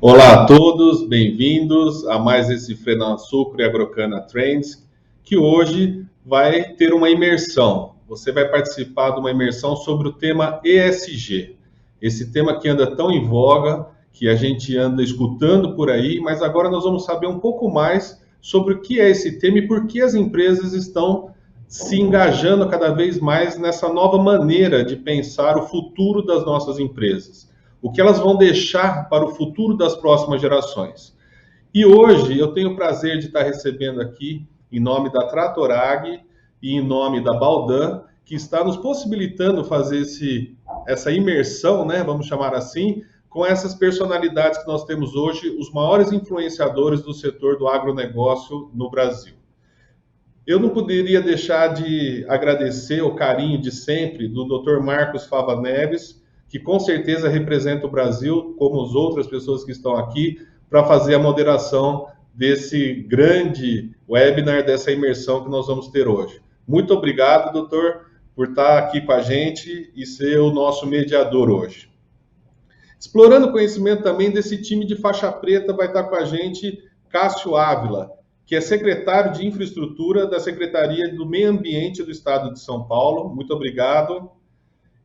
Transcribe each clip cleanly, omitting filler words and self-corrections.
Olá a todos, bem-vindos a mais esse FenaSucro e Agrocana Trends, que hoje vai ter uma imersão. Você vai participar de uma imersão sobre o tema ESG. Esse tema que anda tão em voga, que a gente anda escutando por aí, mas agora nós vamos saber um pouco mais sobre o que é esse tema e por que as empresas estão se engajando cada vez mais nessa nova maneira de pensar o futuro das nossas empresas. O que elas vão deixar para o futuro das próximas gerações. E hoje eu tenho o prazer de estar recebendo aqui, em nome da Tratorag e em nome da Baldan, que está nos possibilitando fazer essa imersão, né, vamos chamar assim, com essas personalidades que nós temos hoje, os maiores influenciadores do setor do agronegócio no Brasil. Eu não poderia deixar de agradecer o carinho de sempre do Dr. Marcos Fava Neves, que com certeza representa o Brasil, como as outras pessoas que estão aqui, para fazer a moderação desse grande webinar, dessa imersão que nós vamos ter hoje. Muito obrigado, doutor, por estar aqui com a gente e ser o nosso mediador hoje. Explorando o conhecimento também desse time de faixa preta, vai estar com a gente Cássio Ávila, que é secretário de Infraestrutura da Secretaria do Meio Ambiente do Estado de São Paulo. Muito obrigado.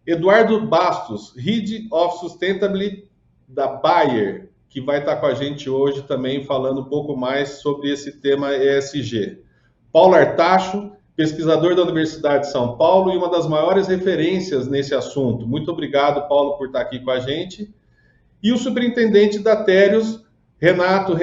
Eduardo Bastos, Head of Sustainability da Bayer, que vai estar com a gente hoje também falando um pouco mais sobre esse tema ESG. Paulo Artacho, pesquisador da Universidade de São Paulo e uma das maiores referências nesse assunto. Muito obrigado, Paulo, por estar aqui com a gente. E o superintendente da Terios, Renato,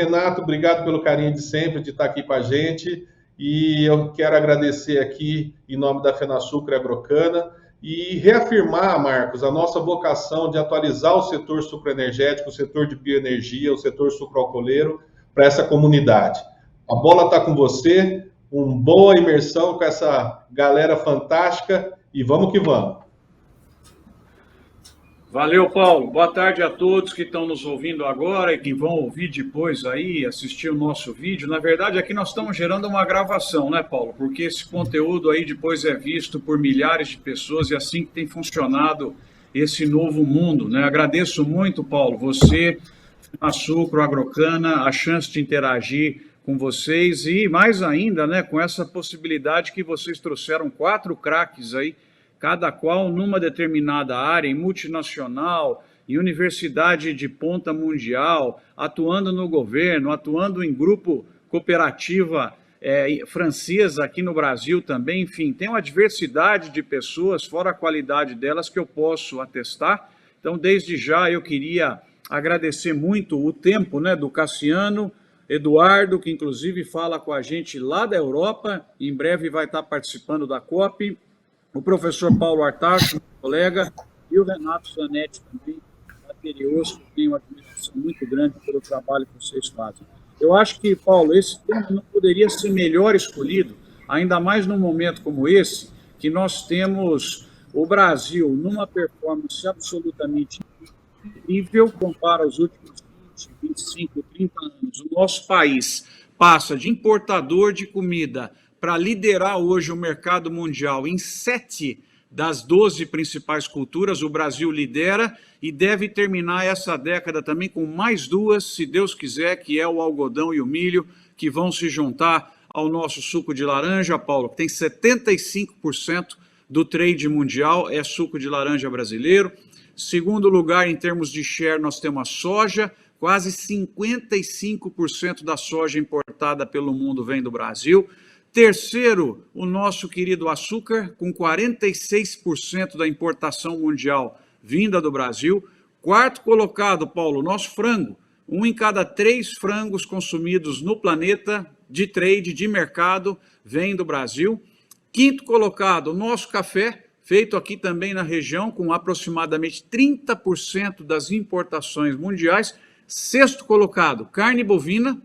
obrigado pelo carinho de sempre de estar aqui com a gente. E eu quero agradecer aqui, em nome da FenaSucro e Agrocana, e reafirmar, Marcos, a nossa vocação de atualizar o setor sucroenergético, o setor de bioenergia, o setor sucroalcooleiro para essa comunidade. A bola está com você, uma boa imersão com essa galera fantástica e vamos que vamos. Valeu, Paulo. Boa tarde a todos que estão nos ouvindo agora e que vão ouvir depois aí, assistir o nosso vídeo. Na verdade, aqui nós estamos gerando uma gravação, né, Paulo? Porque esse conteúdo aí depois é visto por milhares de pessoas e assim que tem funcionado esse novo mundo, né? Agradeço muito, Paulo, você, a Sucro, Agrocana, a chance de interagir com vocês e mais ainda, né, com essa possibilidade que vocês trouxeram 4 craques aí, cada qual numa determinada área, em multinacional, em universidade de ponta mundial, atuando no governo, atuando em grupo cooperativa francesa aqui no Brasil também, enfim, tem uma diversidade de pessoas, fora a qualidade delas, que eu posso atestar. Então, desde já, eu queria agradecer muito o tempo, né, do Cassiano, Eduardo, que inclusive fala com a gente lá da Europa, em breve vai estar participando da COP, o professor Paulo Artacho, meu colega, e o Renato Zanetti também, da Terios, que tem uma admiração muito grande pelo trabalho que vocês fazem. Eu acho que, Paulo, esse tema não poderia ser melhor escolhido, ainda mais num momento como esse, que nós temos o Brasil numa performance absolutamente incrível, compara os últimos 20, 25, 30 anos. O nosso país passa de importador de comida para liderar hoje o mercado mundial em 7 das 12 principais culturas, o Brasil lidera e deve terminar essa década também com mais 2, se Deus quiser, que é o algodão e o milho, que vão se juntar ao nosso suco de laranja, Paulo, que tem 75% do trade mundial, é suco de laranja brasileiro. Segundo lugar, em termos de share, nós temos a soja, quase 55% da soja importada pelo mundo vem do Brasil. Terceiro, o nosso querido açúcar, com 46% da importação mundial vinda do Brasil. Quarto colocado, Paulo, nosso frango. 1 em cada 3 frangos consumidos no planeta, de trade, de mercado, vem do Brasil. Quinto colocado, o nosso café, feito aqui também na região, com aproximadamente 30% das importações mundiais. Sexto colocado, carne bovina,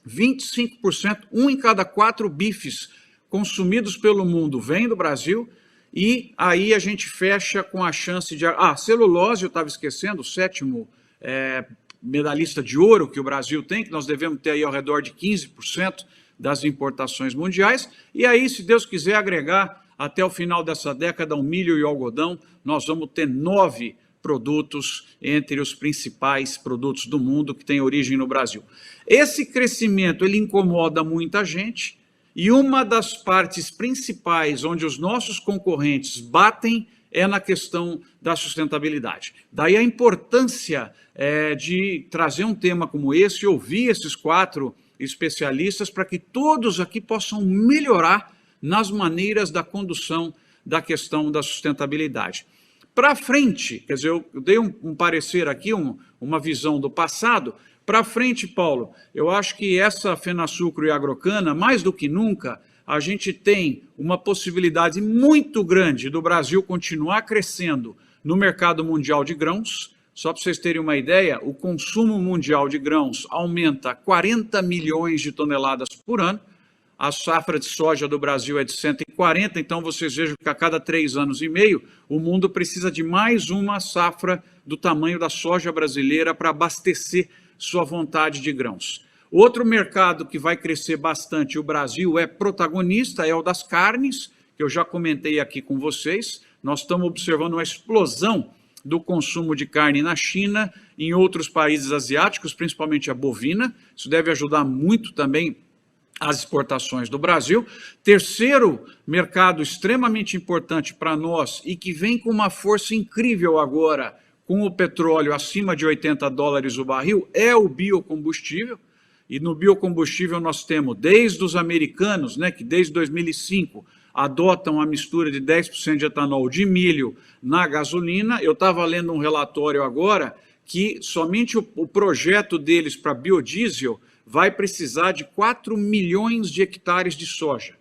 25%, 1 em cada 4 bifes consumidos pelo mundo vem do Brasil, e aí a gente fecha com a chance de... celulose, eu estava esquecendo, o 7º medalhista de ouro que o Brasil tem, que nós devemos ter aí ao redor de 15% das importações mundiais, e aí, se Deus quiser agregar até o final dessa década o milho e o algodão, nós vamos ter 9 produtos entre os principais produtos do mundo que têm origem no Brasil. Esse crescimento ele incomoda muita gente e uma das partes principais onde os nossos concorrentes batem é na questão da sustentabilidade. Daí a importância de trazer um tema como esse e ouvir esses 4 especialistas para que todos aqui possam melhorar nas maneiras da condução da questão da sustentabilidade. Para frente, quer dizer, eu dei um parecer aqui, uma visão do passado. Para frente, Paulo, eu acho que essa Fenasucro e Agrocana, mais do que nunca, a gente tem uma possibilidade muito grande do Brasil continuar crescendo no mercado mundial de grãos. Só para vocês terem uma ideia, o consumo mundial de grãos aumenta 40 milhões de toneladas por ano. A safra de soja do Brasil é de 140, então vocês vejam que a cada 3 anos e meio, o mundo precisa de mais uma safra do tamanho da soja brasileira para abastecer sua vontade de grãos. Outro mercado que vai crescer bastante, o Brasil é protagonista, é o das carnes, que eu já comentei aqui com vocês. Nós estamos observando uma explosão do consumo de carne na China, em outros países asiáticos, principalmente a bovina. Isso deve ajudar muito também as exportações do Brasil. Terceiro mercado extremamente importante para nós e que vem com uma força incrível agora, com o petróleo acima de $80 o barril, é o biocombustível. E no biocombustível nós temos desde os americanos, né, que desde 2005 adotam a mistura de 10% de etanol de milho na gasolina. Eu estava lendo um relatório agora que somente o projeto deles para biodiesel vai precisar de 4 milhões de hectares de soja.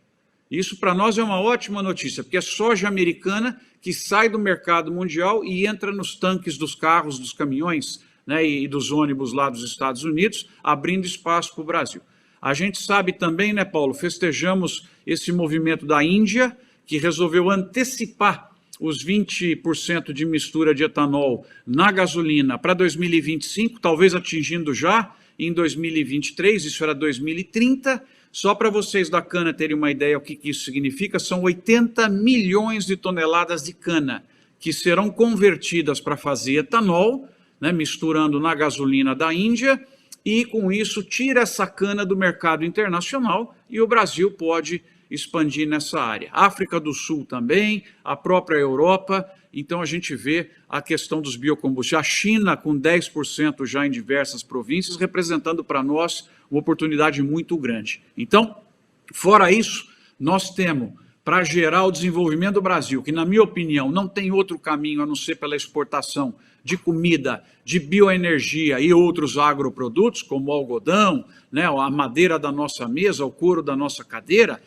Isso para nós é uma ótima notícia, porque é soja americana que sai do mercado mundial e entra nos tanques dos carros, dos caminhões, né, e dos ônibus lá dos Estados Unidos, abrindo espaço para o Brasil. A gente sabe também, né, Paulo, festejamos esse movimento da Índia, que resolveu antecipar os 20% de mistura de etanol na gasolina para 2025, talvez atingindo já em 2023, isso era 2030. Só para vocês da cana terem uma ideia o que isso significa, são 80 milhões de toneladas de cana que serão convertidas para fazer etanol, né, misturando na gasolina da Índia, e com isso tira essa cana do mercado internacional e o Brasil pode expandir nessa área. África do Sul também, a própria Europa. Então a gente vê a questão dos biocombustíveis. A China com 10% já em diversas províncias, representando para nós uma oportunidade muito grande. Então, fora isso, nós temos para gerar o desenvolvimento do Brasil, que na minha opinião não tem outro caminho a não ser pela exportação de comida, de bioenergia e outros agroprodutos, como o algodão, né, a madeira da nossa mesa, o couro da nossa cadeira,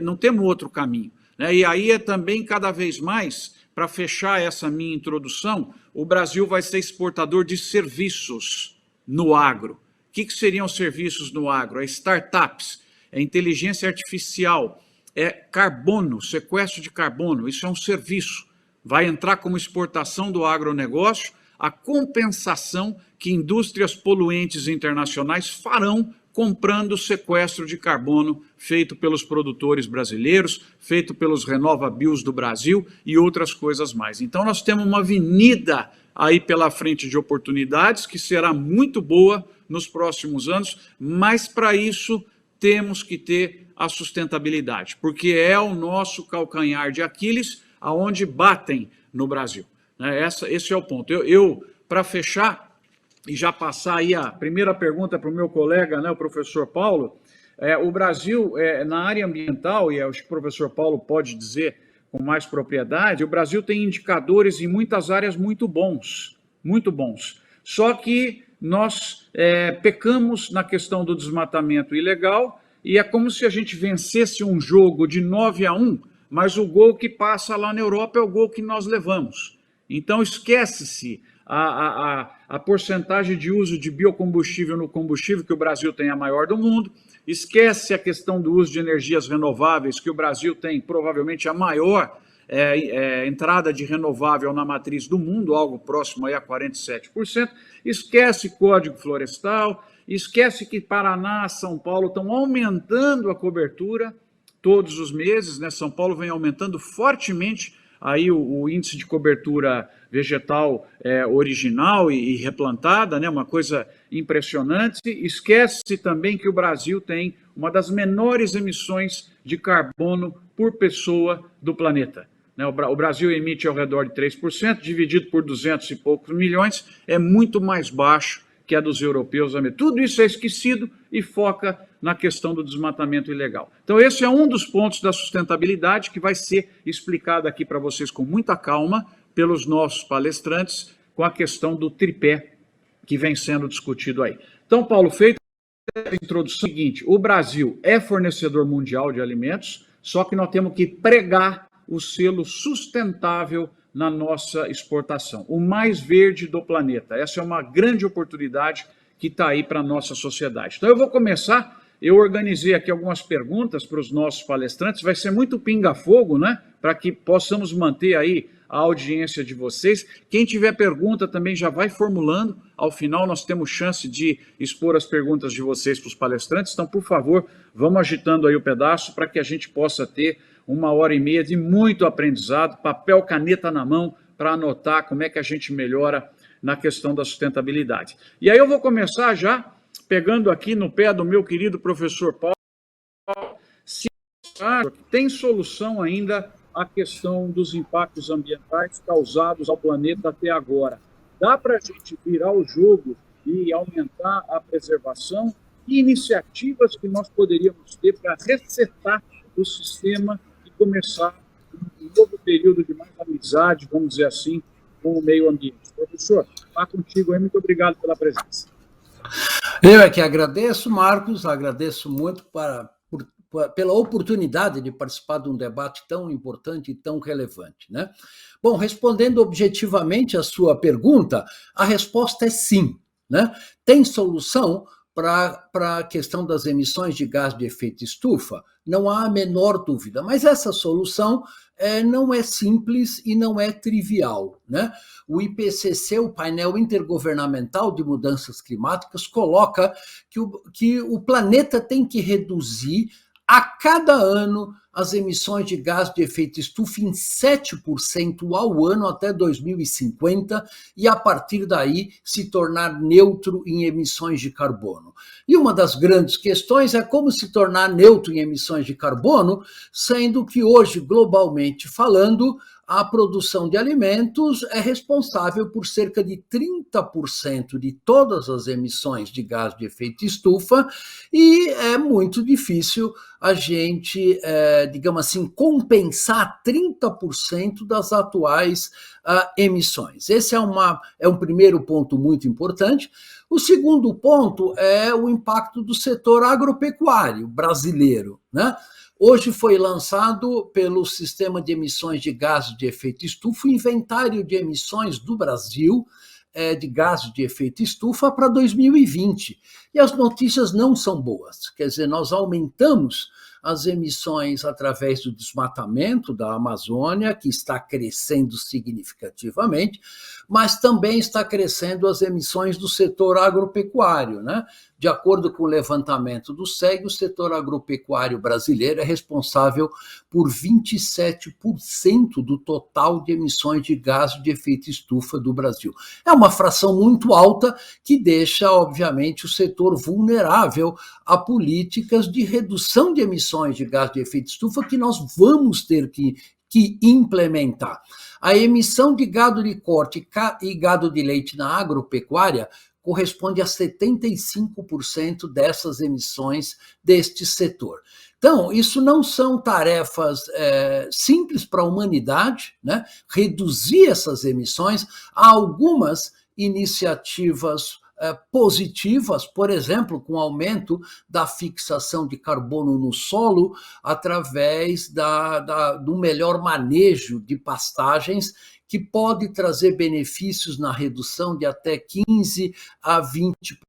não temos outro caminho, né? E aí é também cada vez mais, para fechar essa minha introdução, o Brasil vai ser exportador de serviços no agro. O que seriam serviços no agro? É startups, é inteligência artificial, é carbono, sequestro de carbono, isso é um serviço. Vai entrar como exportação do agronegócio a compensação que indústrias poluentes internacionais farão comprando o sequestro de carbono feito pelos produtores brasileiros, feito pelos RenovaBios do Brasil e outras coisas mais. Então nós temos uma avenida aí pela frente de oportunidades que será muito boa nos próximos anos, mas para isso temos que ter a sustentabilidade, porque é o nosso calcanhar de Aquiles aonde batem no Brasil. Esse é o ponto. Eu para fechar e já passar aí a primeira pergunta para o meu colega, né, o professor Paulo, o Brasil, na área ambiental, e acho que o professor Paulo pode dizer com mais propriedade, o Brasil tem indicadores em muitas áreas muito bons, muito bons. Só que nós pecamos na questão do desmatamento ilegal e é como se a gente vencesse um jogo de 9-1, mas o gol que passa lá na Europa é o gol que nós levamos. Então esquece-se a porcentagem de uso de biocombustível no combustível, que o Brasil tem a maior do mundo, esquece a questão do uso de energias renováveis, que o Brasil tem provavelmente a maior entrada de renovável na matriz do mundo, algo próximo aí a 47%, esquece Código Florestal, esquece que Paraná, São Paulo estão aumentando a cobertura todos os meses, né? São Paulo vem aumentando fortemente aí o índice de cobertura vegetal original e replantada, né, uma coisa impressionante. Esquece-se também que o Brasil tem uma das menores emissões de carbono por pessoa do planeta. O Brasil emite ao redor de 3%, dividido por 200 e poucos milhões, é muito mais baixo que a dos europeus. Tudo isso é esquecido e foca na questão do desmatamento ilegal. Então, esse é um dos pontos da sustentabilidade que vai ser explicado aqui para vocês com muita calma pelos nossos palestrantes, com a questão do tripé que vem sendo discutido aí. Então, Paulo, feita a introdução, é o seguinte: o Brasil é fornecedor mundial de alimentos, só que nós temos que pregar o selo sustentável na nossa exportação, o mais verde do planeta. Essa é uma grande oportunidade que está aí para a nossa sociedade. Então eu vou começar, eu organizei aqui algumas perguntas para os nossos palestrantes, vai ser muito pinga-fogo, né? Para que possamos manter aí a audiência de vocês. Quem tiver pergunta também já vai formulando, ao final nós temos chance de expor as perguntas de vocês para os palestrantes, então por favor, vamos agitando aí o pedaço para que a gente possa ter 1h30 de muito aprendizado, papel, caneta na mão, para anotar como é que a gente melhora na questão da sustentabilidade. E aí eu vou começar já pegando aqui no pé do meu querido professor Paulo. Se tem solução ainda a questão dos impactos ambientais causados ao planeta até agora? Dá para a gente virar o jogo e aumentar a preservação? E iniciativas que nós poderíamos ter para resetar o sistema começar um novo período de mais amizade, vamos dizer assim, com o meio ambiente. Professor, está contigo aí, muito obrigado pela presença. Eu é que agradeço, Marcos, agradeço muito pela oportunidade de participar de um debate tão importante e tão relevante, né? Bom, respondendo objetivamente a sua pergunta, a resposta é sim, né? Tem solução para a questão das emissões de gás de efeito estufa? Não há a menor dúvida, mas essa solução não é simples e não é trivial, né? O IPCC, o painel intergovernamental de mudanças climáticas, coloca que o planeta tem que reduzir a cada ano as emissões de gás de efeito estufa em 7% ao ano até 2050 e, a partir daí, se tornar neutro em emissões de carbono. E uma das grandes questões é como se tornar neutro em emissões de carbono, sendo que hoje, globalmente falando, a produção de alimentos é responsável por cerca de 30% de todas as emissões de gás de efeito estufa e é muito difícil a gente, digamos assim, compensar 30% das atuais emissões. Esse é um primeiro ponto muito importante. O segundo ponto é o impacto do setor agropecuário brasileiro, né? Hoje foi lançado pelo Sistema de Emissões de Gases de Efeito Estufa o inventário de emissões do Brasil de gases de efeito estufa para 2020. E as notícias não são boas. Quer dizer, nós aumentamos as emissões através do desmatamento da Amazônia, que está crescendo significativamente, mas também está crescendo as emissões do setor agropecuário, né? De acordo com o levantamento do SEG, o setor agropecuário brasileiro é responsável por 27% do total de emissões de gás de efeito estufa do Brasil. É uma fração muito alta que deixa, obviamente, o setor vulnerável a políticas de redução de emissões de gás de efeito estufa que nós vamos ter que implementar. A emissão de gado de corte e gado de leite na agropecuária corresponde a 75% dessas emissões deste setor. Então, isso não são tarefas simples para a humanidade, né? Reduzir essas emissões. Há algumas iniciativas positivas, por exemplo, com o aumento da fixação de carbono no solo através do melhor manejo de pastagens, que pode trazer benefícios na redução de até 15% a 20%.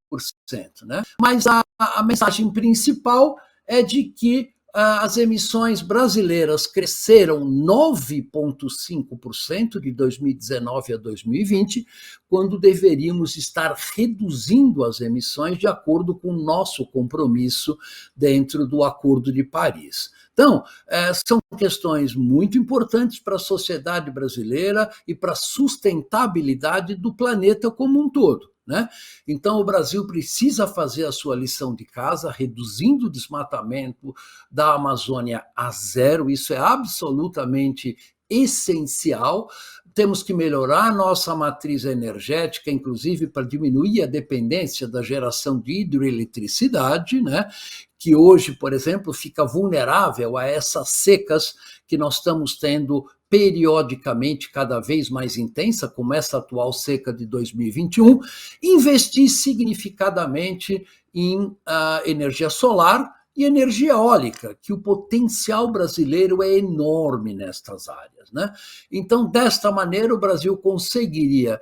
Né? Mas a mensagem principal é de que as emissões brasileiras cresceram 9,5% de 2019 a 2020, quando deveríamos estar reduzindo as emissões de acordo com o nosso compromisso dentro do Acordo de Paris. Então, são questões muito importantes para a sociedade brasileira e para a sustentabilidade do planeta como um todo, né? Então, o Brasil precisa fazer a sua lição de casa, reduzindo o desmatamento da Amazônia a zero, isso é absolutamente essencial. Temos que melhorar a nossa matriz energética, inclusive para diminuir a dependência da geração de hidroeletricidade, né? Que hoje, por exemplo, fica vulnerável a essas secas que nós estamos tendo periodicamente cada vez mais intensa, como essa atual seca de 2021, investir significadamente em energia solar e energia eólica, que o potencial brasileiro é enorme nestas áreas, né? Então, desta maneira, o Brasil conseguiria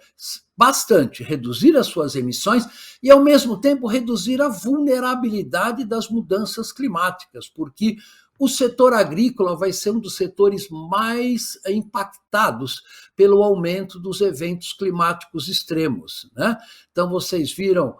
bastante reduzir as suas emissões e, ao mesmo tempo, reduzir a vulnerabilidade das mudanças climáticas, porque o setor agrícola vai ser um dos setores mais impactados pelo aumento dos eventos climáticos extremos, né? Então, vocês viram,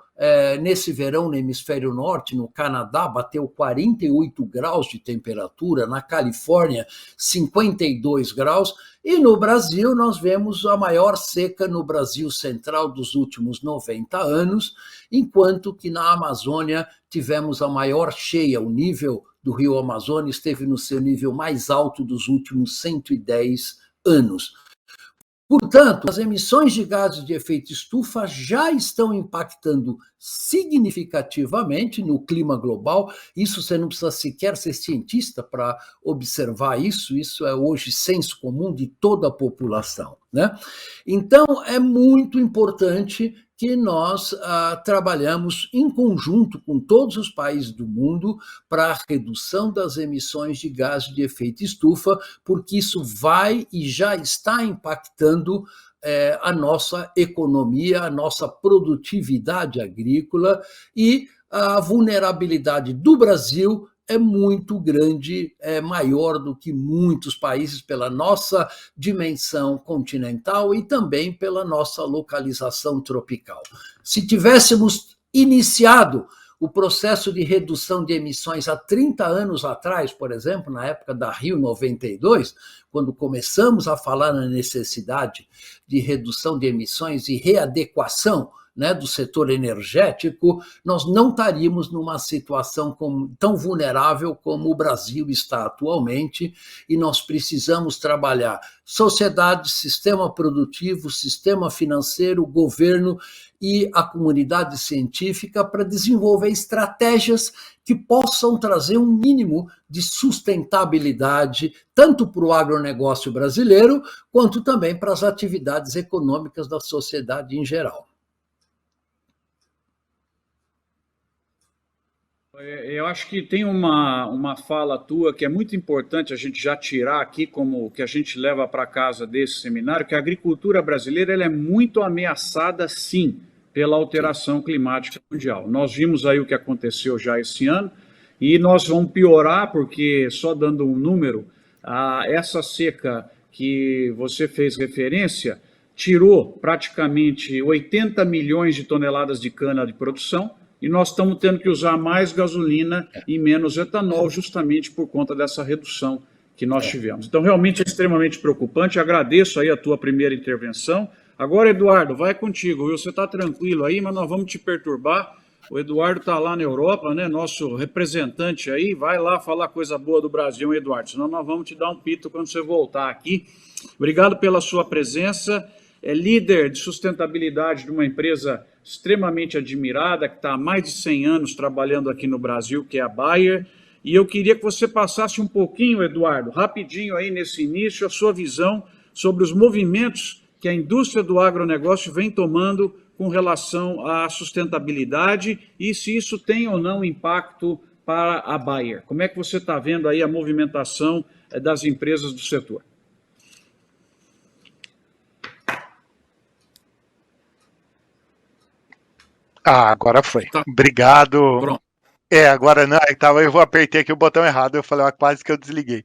nesse verão no hemisfério norte, no Canadá, bateu 48 graus de temperatura, na Califórnia, 52 graus, e no Brasil nós vemos a maior seca no Brasil central dos últimos 90 anos, enquanto que na Amazônia tivemos a maior cheia, o nível do rio Amazonas esteve no seu nível mais alto dos últimos 110 anos. Portanto, as emissões de gases de efeito estufa já estão impactando significativamente no clima global. Isso você não precisa sequer ser cientista para observar isso. Isso é hoje senso comum de toda a população, né? Então, é muito importante que nós trabalhamos em conjunto com todos os países do mundo para a redução das emissões de gases de efeito estufa, porque isso vai e já está impactando a nossa economia, a nossa produtividade agrícola, e a vulnerabilidade do Brasil é muito grande, é maior do que muitos países pela nossa dimensão continental e também pela nossa localização tropical. Se tivéssemos iniciado o processo de redução de emissões há 30 anos atrás, por exemplo, na época da Rio 92, quando começamos a falar na necessidade de redução de emissões e readequação, né, do setor energético, nós não estaríamos numa situação tão vulnerável como o Brasil está atualmente, e nós precisamos trabalhar sociedade, sistema produtivo, sistema financeiro, governo e a comunidade científica para desenvolver estratégias que possam trazer um mínimo de sustentabilidade, tanto para o agronegócio brasileiro, quanto também para as atividades econômicas da sociedade em geral. Eu acho que tem uma fala tua que é muito importante a gente já tirar aqui como que a gente leva para casa desse seminário, que a agricultura brasileira ela é muito ameaçada, sim, pela alteração climática mundial. Nós vimos aí o que aconteceu já esse ano e nós vamos piorar porque, só dando um número, essa seca que você fez referência tirou praticamente 80 milhões de toneladas de cana de produção, e nós estamos tendo que usar mais gasolina e menos etanol justamente por conta dessa redução que nós tivemos. Então, realmente é extremamente preocupante. Agradeço aí a tua primeira intervenção. Agora, Eduardo, vai contigo, viu? Você está tranquilo aí, mas nós vamos te perturbar. O Eduardo está lá na Europa, né? Nosso representante aí. Vai lá falar coisa boa do Brasil, hein, Eduardo? Senão nós vamos te dar um pito quando você voltar aqui. Obrigado pela sua presença. É líder de sustentabilidade de uma empresa extremamente admirada, que está há mais de 100 anos trabalhando aqui no Brasil, que é a Bayer. E eu queria que você passasse um pouquinho, Eduardo, rapidinho aí nesse início, a sua visão sobre os movimentos que a indústria do agronegócio vem tomando com relação à sustentabilidade e se isso tem ou não impacto para a Bayer. Como é que você está vendo aí a movimentação das empresas do setor? Agora foi. Obrigado. Pronto. Agora não, eu apertei aqui o botão errado, eu falei, quase que eu desliguei.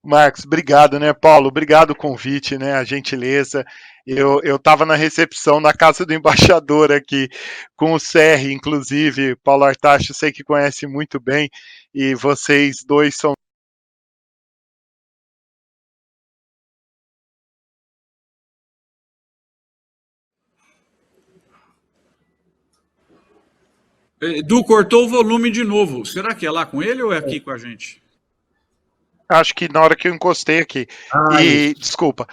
Marcos, obrigado, né, Paulo? Obrigado o convite, né, a gentileza. Eu estava na recepção na casa do embaixador aqui, com o Serri, inclusive, Paulo Artacho, sei que conhece muito bem, e vocês dois são Edu cortou o volume de novo. Será que é lá com ele ou é aqui com a gente? acho que na hora que eu encostei aqui. Isso. Desculpa.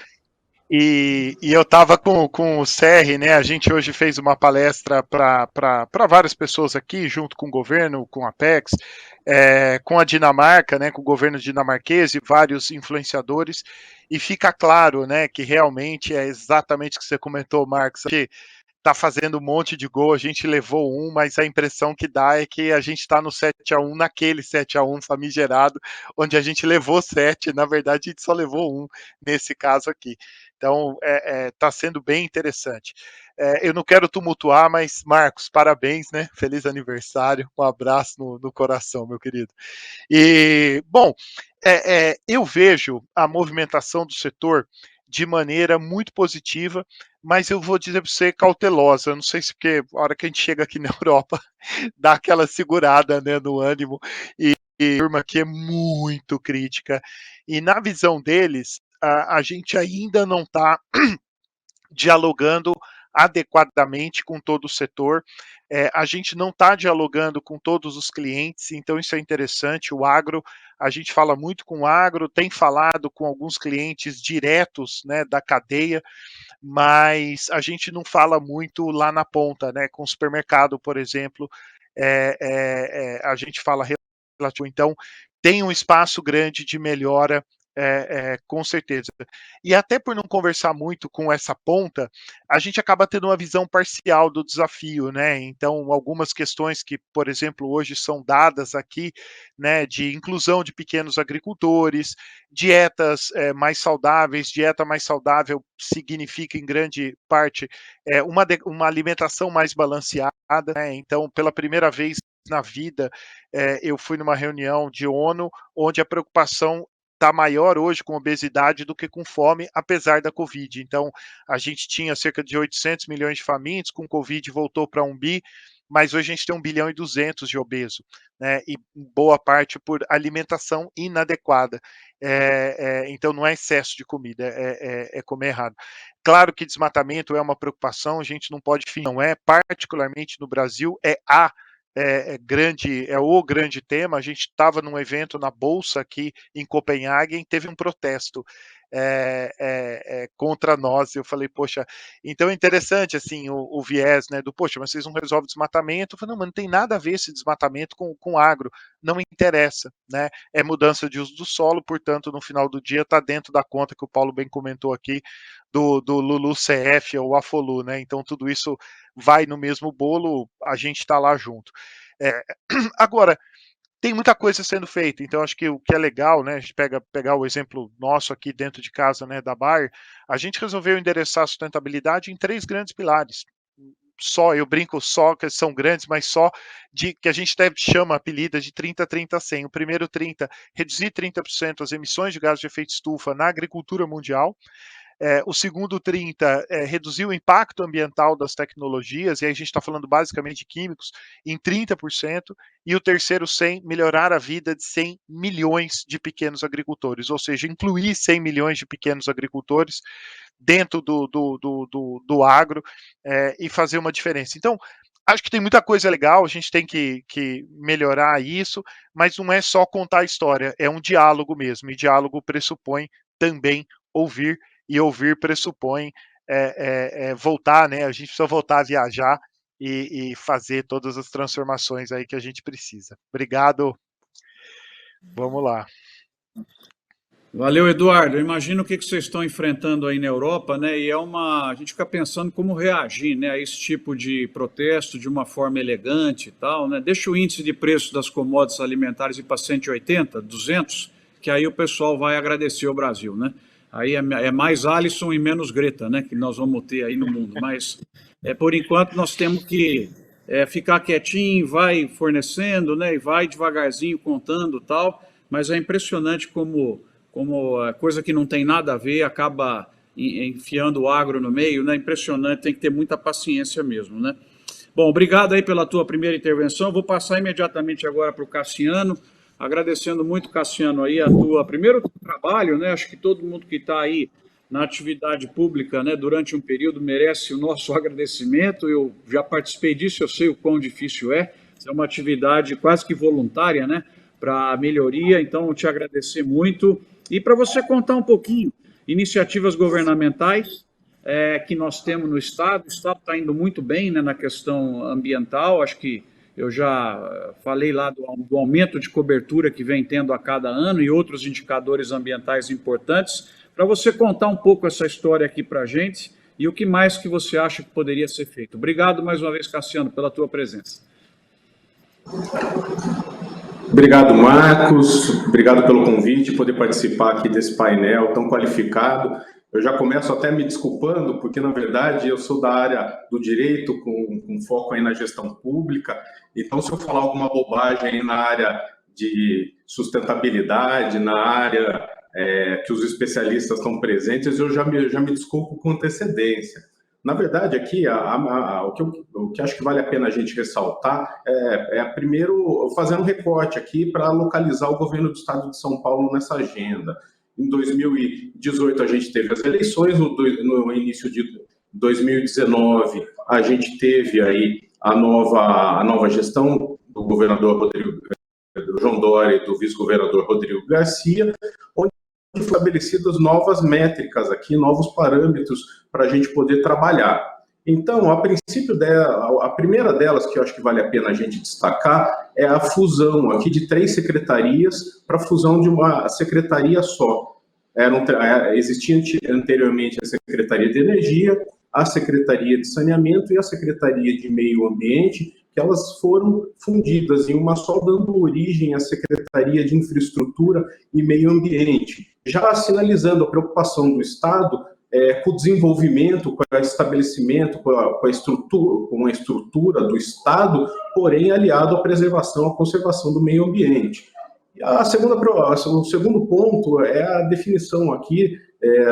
E eu estava com o Serri, né? A gente hoje fez uma palestra para várias pessoas aqui, junto com o governo, com a Apex, com a Dinamarca, né? Com o governo dinamarquês e vários influenciadores. E fica claro, né? Que realmente é exatamente o que você comentou, Marcos, que tá fazendo um monte de gol, a gente levou um, mas a impressão que dá é que a gente está no 7-1, naquele 7-1 famigerado, onde a gente levou 7, na verdade a gente só levou um nesse caso aqui. Então, tá sendo bem interessante. Eu não quero tumultuar, mas, Marcos, parabéns, né? Feliz aniversário, um abraço no coração, meu querido. E, bom, eu vejo a movimentação do setor de maneira muito positiva, mas eu vou dizer para você cautelosa. Não sei se porque a hora que a gente chega aqui na Europa dá aquela segurada, né, no ânimo e a turma aqui é muito crítica. E na visão deles, a gente ainda não está dialogando adequadamente com todo o setor. A gente não está dialogando com todos os clientes, então isso é interessante. O agro, a gente fala muito com o agro, tem falado com alguns clientes diretos, né, da cadeia, mas a gente não fala muito lá na ponta, né, com o supermercado, por exemplo, a gente fala relativo, então tem um espaço grande de melhora, com certeza. E até por não conversar muito com essa ponta, a gente acaba tendo uma visão parcial do desafio, né? Então, algumas questões que, por exemplo, hoje são dadas aqui, né, de inclusão de pequenos agricultores, dietas mais saudáveis. Dieta mais saudável significa, em grande parte, uma alimentação mais balanceada, né? Então, pela primeira vez na vida, eu fui numa reunião de ONU, onde a preocupação está maior hoje com obesidade do que com fome, apesar da Covid. Então, a gente tinha cerca de 800 milhões de famintos, com Covid voltou para 1 bi, mas hoje a gente tem 1 bilhão e 200 de obeso, né? E boa parte por alimentação inadequada. Então, não é excesso de comida, é comer errado. Claro que desmatamento é uma preocupação, a gente não pode não é, particularmente no Brasil, o grande tema. A gente estava num evento na Bolsa aqui em Copenhague, teve um protesto contra nós. Eu falei, poxa, então é interessante assim o viés, né, do poxa, mas vocês não resolvem desmatamento. Eu falei, não, mas não tem nada a ver esse desmatamento com agro, não me interessa, né? É mudança de uso do solo, portanto, no final do dia está dentro da conta que o Paulo bem comentou aqui do LULUCF ou AFOLU, né? Então tudo isso vai no mesmo bolo, a gente está lá junto. Agora, tem muita coisa sendo feita, então acho que o que é legal, né, a gente pegar o exemplo nosso aqui dentro de casa, né, da Bayer, a gente resolveu endereçar a sustentabilidade em 3 grandes pilares. Só, eu brinco só que são grandes, mas só de que a gente até chama, apelida de 30-30-100. O primeiro 30, reduzir 30% as emissões de gases de efeito estufa na agricultura mundial. O segundo 30 reduzir o impacto ambiental das tecnologias, e aí a gente está falando basicamente de químicos, em 30%, e o terceiro 100, melhorar a vida de 100 milhões de pequenos agricultores, ou seja, incluir 100 milhões de pequenos agricultores dentro do agro e fazer uma diferença. Então, acho que tem muita coisa legal, a gente tem que melhorar isso, mas não é só contar a história, é um diálogo mesmo, e diálogo pressupõe também ouvir, e ouvir pressupõe voltar, né? A gente precisa voltar a viajar e fazer todas as transformações aí que a gente precisa. Obrigado. Vamos lá. Valeu, Eduardo. Eu imagino o que vocês estão enfrentando aí na Europa, né? E a gente fica pensando como reagir, né, a esse tipo de protesto de uma forma elegante e tal, né? Deixa o índice de preço das commodities alimentares ir para 180, 200, que aí o pessoal vai agradecer o Brasil, né? Aí é mais Alisson e menos Greta, né, que nós vamos ter aí no mundo. Mas por enquanto nós temos que ficar quietinho, vai fornecendo, né, e vai devagarzinho contando tal. Mas é impressionante como coisa que não tem nada a ver acaba enfiando o agro no meio, né? Impressionante, tem que ter muita paciência mesmo, né? Bom, obrigado aí pela tua primeira intervenção. Vou passar imediatamente agora para o Cassiano, agradecendo muito, Cassiano, aí a tua primeiro trabalho, né? Acho que todo mundo que está aí na atividade pública, né, durante um período merece o nosso agradecimento. Eu já participei disso, eu sei o quão difícil é. É uma atividade quase que voluntária, né, para melhoria. Então, te agradecer muito e para você contar um pouquinho iniciativas governamentais que nós temos no Estado. O Estado está indo muito bem, né, na questão ambiental. Acho que eu já falei lá do aumento de cobertura que vem tendo a cada ano e outros indicadores ambientais importantes. Para você contar um pouco essa história aqui para a gente e o que mais que você acha que poderia ser feito. Obrigado mais uma vez, Cassiano, pela tua presença. Obrigado, Marcos. Obrigado pelo convite, poder participar aqui desse painel tão qualificado. Eu já começo até me desculpando, porque, na verdade, eu sou da área do direito, com foco aí na gestão pública. Então, se eu falar alguma bobagem aí na área de sustentabilidade, na área que os especialistas estão presentes, eu já me desculpo com antecedência. Na verdade, aqui, o que acho que vale a pena a gente ressaltar primeiro, fazer um recorte aqui para localizar o governo do Estado de São Paulo nessa agenda. Em 2018, a gente teve as eleições, no início de 2019, a gente teve aí a nova gestão do governador do João Dória e do vice-governador Rodrigo Garcia, onde foram estabelecidas novas métricas aqui, novos parâmetros para a gente poder trabalhar. Então, a princípio, a primeira delas, que eu acho que vale a pena a gente destacar, é a fusão aqui de 3 secretarias para a fusão de uma secretaria só. Existia anteriormente a Secretaria de Energia, a Secretaria de Saneamento e a Secretaria de Meio Ambiente, que elas foram fundidas em uma só, dando origem à Secretaria de Infraestrutura e Meio Ambiente, já sinalizando a preocupação do Estado com o desenvolvimento, com o estabelecimento, com a estrutura do Estado, porém aliado à preservação, à conservação do meio ambiente. O segundo ponto é a definição aqui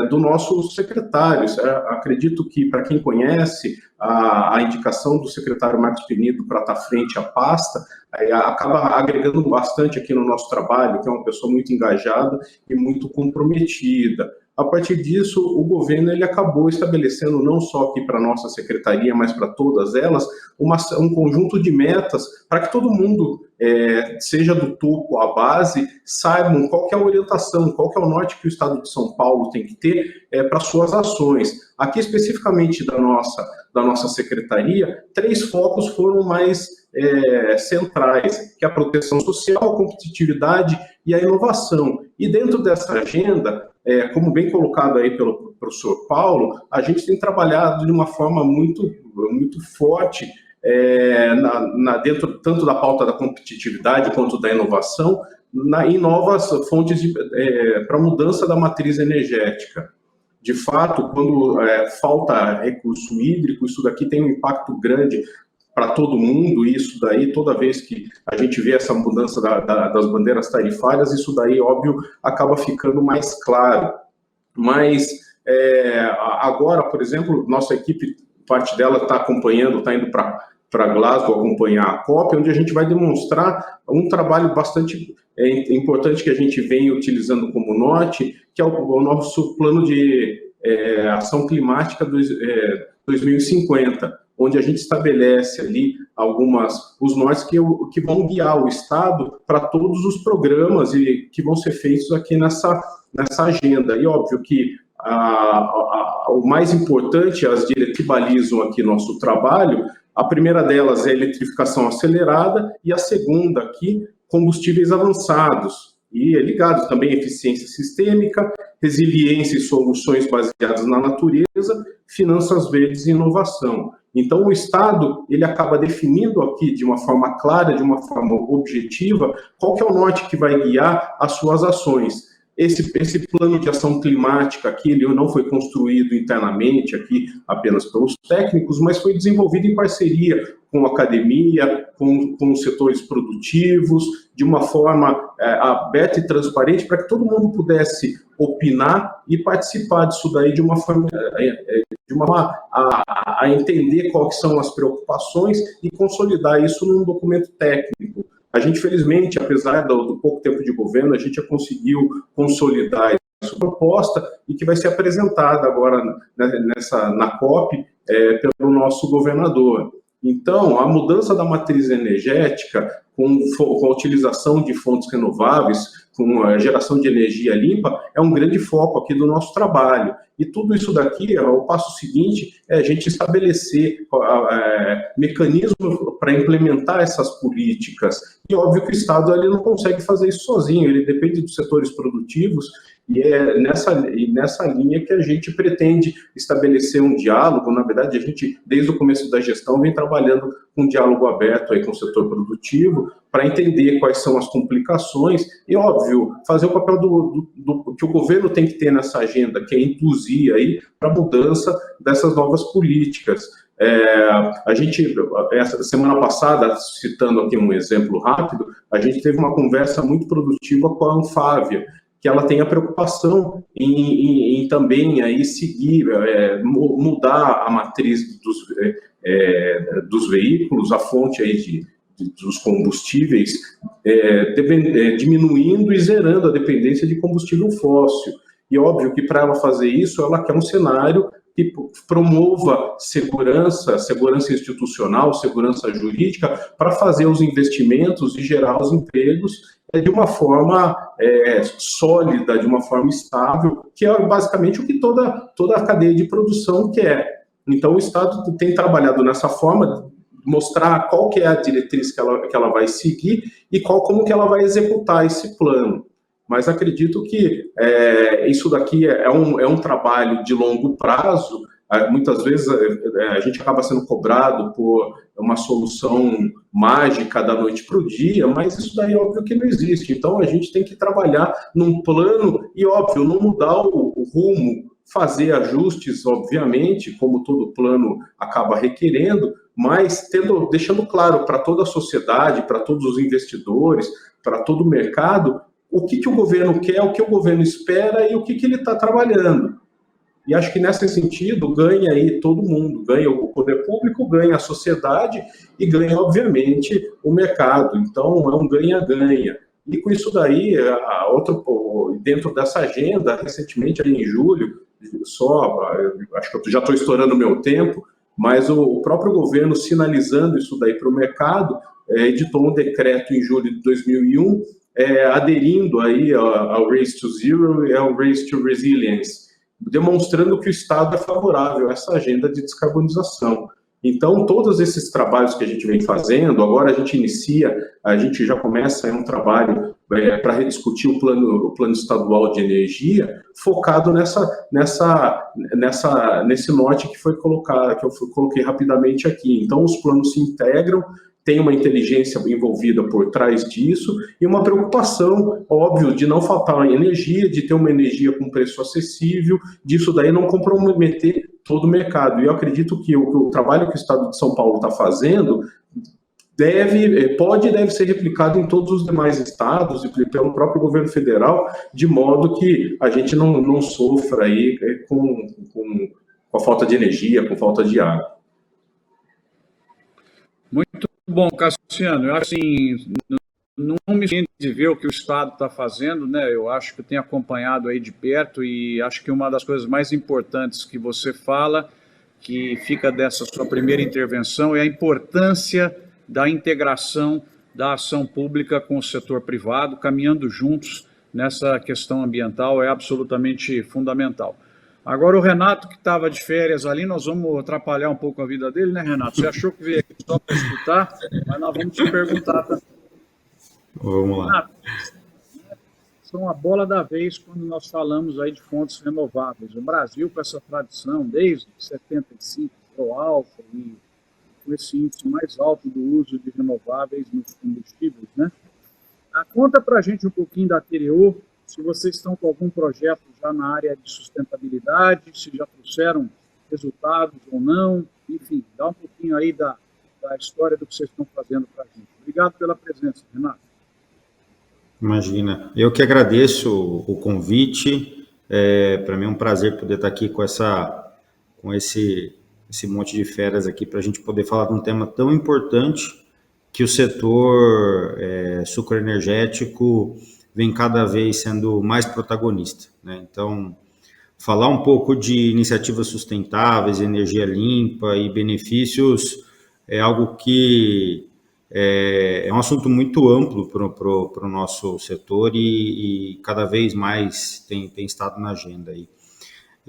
dos nossos secretários. Acredito que, para quem conhece, a indicação do secretário Marcos Penido para estar frente à pasta acaba agregando bastante aqui no nosso trabalho, que é uma pessoa muito engajada e muito comprometida. A partir disso, o governo ele acabou estabelecendo, não só aqui para a nossa secretaria, mas para todas elas, um conjunto de metas para que todo mundo, seja do topo à base, saibam qual que é a orientação, qual que é o norte que o Estado de São Paulo tem que ter para suas ações. Aqui, especificamente da nossa secretaria, 3 focos foram mais centrais, que é a proteção social, a competitividade e a inovação. E dentro dessa agenda, como bem colocado aí pelo professor Paulo, a gente tem trabalhado de uma forma muito, muito forte dentro tanto da pauta da competitividade quanto da inovação, em novas fontes para mudança da matriz energética. De fato, quando falta recurso hídrico, isso daqui tem um impacto grande para todo mundo, e isso daí, toda vez que a gente vê essa mudança das bandeiras tarifárias, isso daí, óbvio, acaba ficando mais claro. Mas, agora, por exemplo, nossa equipe, parte dela está acompanhando, está indo para Glasgow acompanhar a COP, onde a gente vai demonstrar um trabalho bastante importante que a gente vem utilizando como norte, que é o nosso plano de ação climática 2050, onde a gente estabelece ali os nortes que vão guiar o Estado para todos os programas e que vão ser feitos aqui nessa agenda. E óbvio que o mais importante, as diretrizes que balizam aqui nosso trabalho, a primeira delas é a eletrificação acelerada e a segunda aqui, combustíveis avançados. E ligado também à eficiência sistêmica, resiliência e soluções baseadas na natureza, finanças verdes e inovação. Então, o Estado ele acaba definindo aqui de uma forma clara, de uma forma objetiva, qual que é o norte que vai guiar as suas ações. Esse plano de ação climática aqui, ele não foi construído internamente aqui apenas pelos técnicos, mas foi desenvolvido em parceria com a academia, com os setores produtivos, de uma forma aberta e transparente, para que todo mundo pudesse opinar e participar disso daí de uma forma a entender quais são as preocupações e consolidar isso num documento técnico. A gente, felizmente, apesar do pouco tempo de governo, a gente já conseguiu consolidar essa proposta e que vai ser apresentada agora na COP pelo nosso governador. Então, a mudança da matriz energética com a utilização de fontes renováveis, com a geração de energia limpa, é um grande foco aqui do nosso trabalho. E tudo isso daqui, o passo seguinte é a gente estabelecer mecanismos para implementar essas políticas. E óbvio que o Estado ele não consegue fazer isso sozinho, ele depende dos setores produtivos, e é nessa linha que a gente pretende estabelecer um diálogo. Na verdade, a gente, desde o começo da gestão, vem trabalhando com um diálogo aberto aí com o setor produtivo, para entender quais são as complicações e, óbvio, fazer o papel que o governo tem que ter nessa agenda, que é induzir aí para a mudança dessas novas políticas. A gente, essa semana passada, citando aqui um exemplo rápido, a gente teve uma conversa muito produtiva com a Anfávia, que ela tem a preocupação em também aí seguir, mudar a matriz dos veículos, a fonte aí dos combustíveis, diminuindo e zerando a dependência de combustível fóssil. E óbvio que para ela fazer isso, ela quer um cenário que promova segurança institucional, segurança jurídica, para fazer os investimentos e gerar os empregos de uma forma sólida, de uma forma estável, que é basicamente o que toda a cadeia de produção quer. Então, o Estado tem trabalhado nessa forma, mostrar qual que é a diretriz que ela vai seguir e como que ela vai executar esse plano. Mas acredito que isso daqui é um trabalho de longo prazo. Muitas vezes a gente acaba sendo cobrado por uma solução mágica da noite para o dia, mas isso daí é óbvio que não existe. Então a gente tem que trabalhar num plano e, óbvio, não mudar o rumo, fazer ajustes, obviamente, como todo plano acaba requerendo, mas deixando claro para toda a sociedade, para todos os investidores, para todo o mercado, o que o governo quer, o que o governo espera e o que ele está trabalhando. E acho que nesse sentido ganha aí todo mundo, ganha o poder público, ganha a sociedade e ganha, obviamente, o mercado. Então, é um ganha-ganha. E com isso daí, dentro dessa agenda, recentemente, aí em julho, acho que eu já estou estourando o meu tempo, mas o próprio governo, sinalizando isso daí para o mercado, editou um decreto em julho de 2001, aderindo aí ao Race to Zero e ao Race to Resilience, demonstrando que o Estado é favorável a essa agenda de descarbonização. Então, todos esses trabalhos que a gente vem fazendo, agora a gente já começa um trabalho para rediscutir o plano estadual de energia, focado nesse norte que foi colocado, que eu coloquei rapidamente aqui. Então, os planos se integram, tem uma inteligência envolvida por trás disso e uma preocupação, óbvio, de não faltar energia, de ter uma energia com preço acessível, disso daí não comprometer todo o mercado. E eu acredito que o trabalho que o Estado de São Paulo está fazendo pode e deve ser replicado em todos os demais estados e pelo próprio governo federal, de modo que a gente não sofra aí com a falta de energia, com falta de água. Muito bom, Cassiano. Eu acho assim, não me sinto de ver o que o Estado está fazendo, né? Eu acho que eu tenho acompanhado aí de perto e acho que uma das coisas mais importantes que você fala, que fica dessa sua primeira intervenção, é a importância da integração da ação pública com o setor privado, caminhando juntos nessa questão ambiental, é absolutamente fundamental. Agora, o Renato, que estava de férias ali, nós vamos atrapalhar um pouco a vida dele, né, Renato? Você achou que veio aqui só para escutar, mas nós vamos te perguntar também. Vamos lá. Renato, são a bola da vez quando nós falamos aí de fontes renováveis. O Brasil, com essa tradição, desde 75, o alfa e com esse índice mais alto do uso de renováveis nos combustíveis, né? Conta para a gente um pouquinho da Tereô, se vocês estão com algum projeto já na área de sustentabilidade, se já trouxeram resultados ou não, enfim, dá um pouquinho aí da história do que vocês estão fazendo para a gente. Obrigado pela presença, Renato. Imagina. Eu que agradeço o convite. Para mim é um prazer poder estar aqui com esse monte de feras aqui para a gente poder falar de um tema tão importante que o setor sucroenergético vem cada vez sendo mais protagonista, né? Então, falar um pouco de iniciativas sustentáveis, energia limpa e benefícios é algo que é um assunto muito amplo para o nosso setor e cada vez mais tem estado na agenda aí.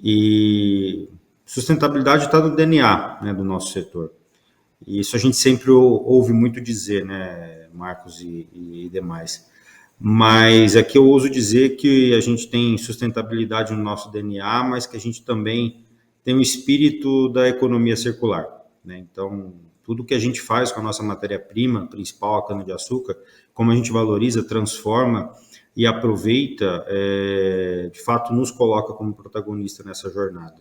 E sustentabilidade está no DNA, né, do nosso setor. E isso a gente sempre ouve muito dizer, né, Marcos e demais. Mas aqui eu ouso dizer que a gente tem sustentabilidade no nosso DNA, mas que a gente também tem o espírito da economia circular, né? Então, tudo que a gente faz com a nossa matéria-prima principal, a cana-de-açúcar, como a gente valoriza, transforma e aproveita, de fato nos coloca como protagonista nessa jornada.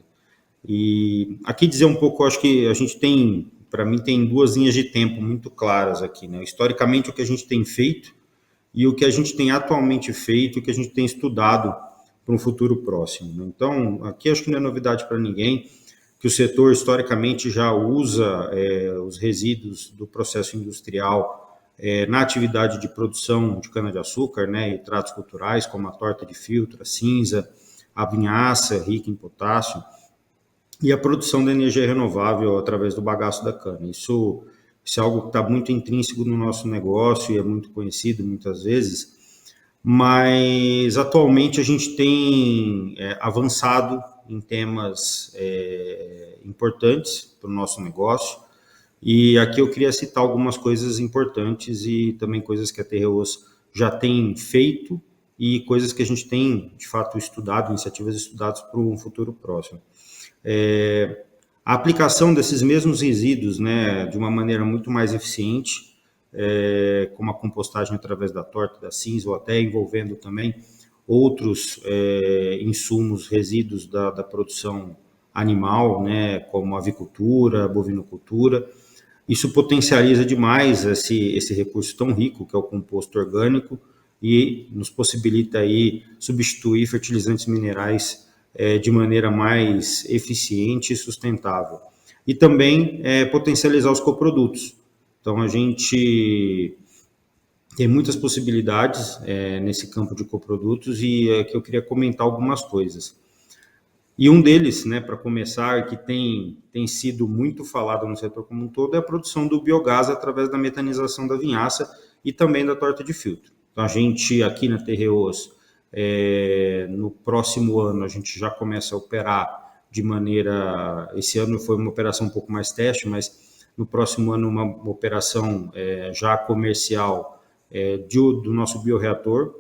E aqui dizer um pouco, acho que a gente tem, para mim, tem duas linhas de tempo muito claras aqui, né? Historicamente, o que a gente tem feito e o que a gente tem atualmente feito, o que a gente tem estudado para um futuro próximo, né? Então, aqui acho que não é novidade para ninguém que o setor historicamente já usa os resíduos do processo industrial na atividade de produção de cana-de-açúcar, né, e tratos culturais, como a torta de filtro, a cinza, a vinhaça rica em potássio, e a produção de energia renovável através do bagaço da cana. Isso é algo que está muito intrínseco no nosso negócio e é muito conhecido muitas vezes, mas atualmente a gente tem avançado em temas importantes para o nosso negócio, e aqui eu queria citar algumas coisas importantes e também coisas que a Terreos já tem feito e coisas que a gente tem, de fato, estudado, iniciativas estudadas para um futuro próximo. A aplicação desses mesmos resíduos, né, de uma maneira muito mais eficiente, como a compostagem através da torta, da cinza, ou até envolvendo também outros insumos, resíduos da produção animal, né, como avicultura, bovinocultura. Isso potencializa demais esse recurso tão rico que é o composto orgânico e nos possibilita aí substituir fertilizantes minerais de maneira mais eficiente e sustentável. E também potencializar os coprodutos. Então, a gente tem muitas possibilidades nesse campo de coprodutos e aqui eu queria comentar algumas coisas. E um deles, né, para começar, que tem sido muito falado no setor como um todo, é a produção do biogás através da metanização da vinhaça e também da torta de filtro. Então, a gente aqui na Terreos, no próximo ano, a gente já começa a operar de maneira... Esse ano foi uma operação um pouco mais teste, mas no próximo ano uma operação já comercial do nosso bioreator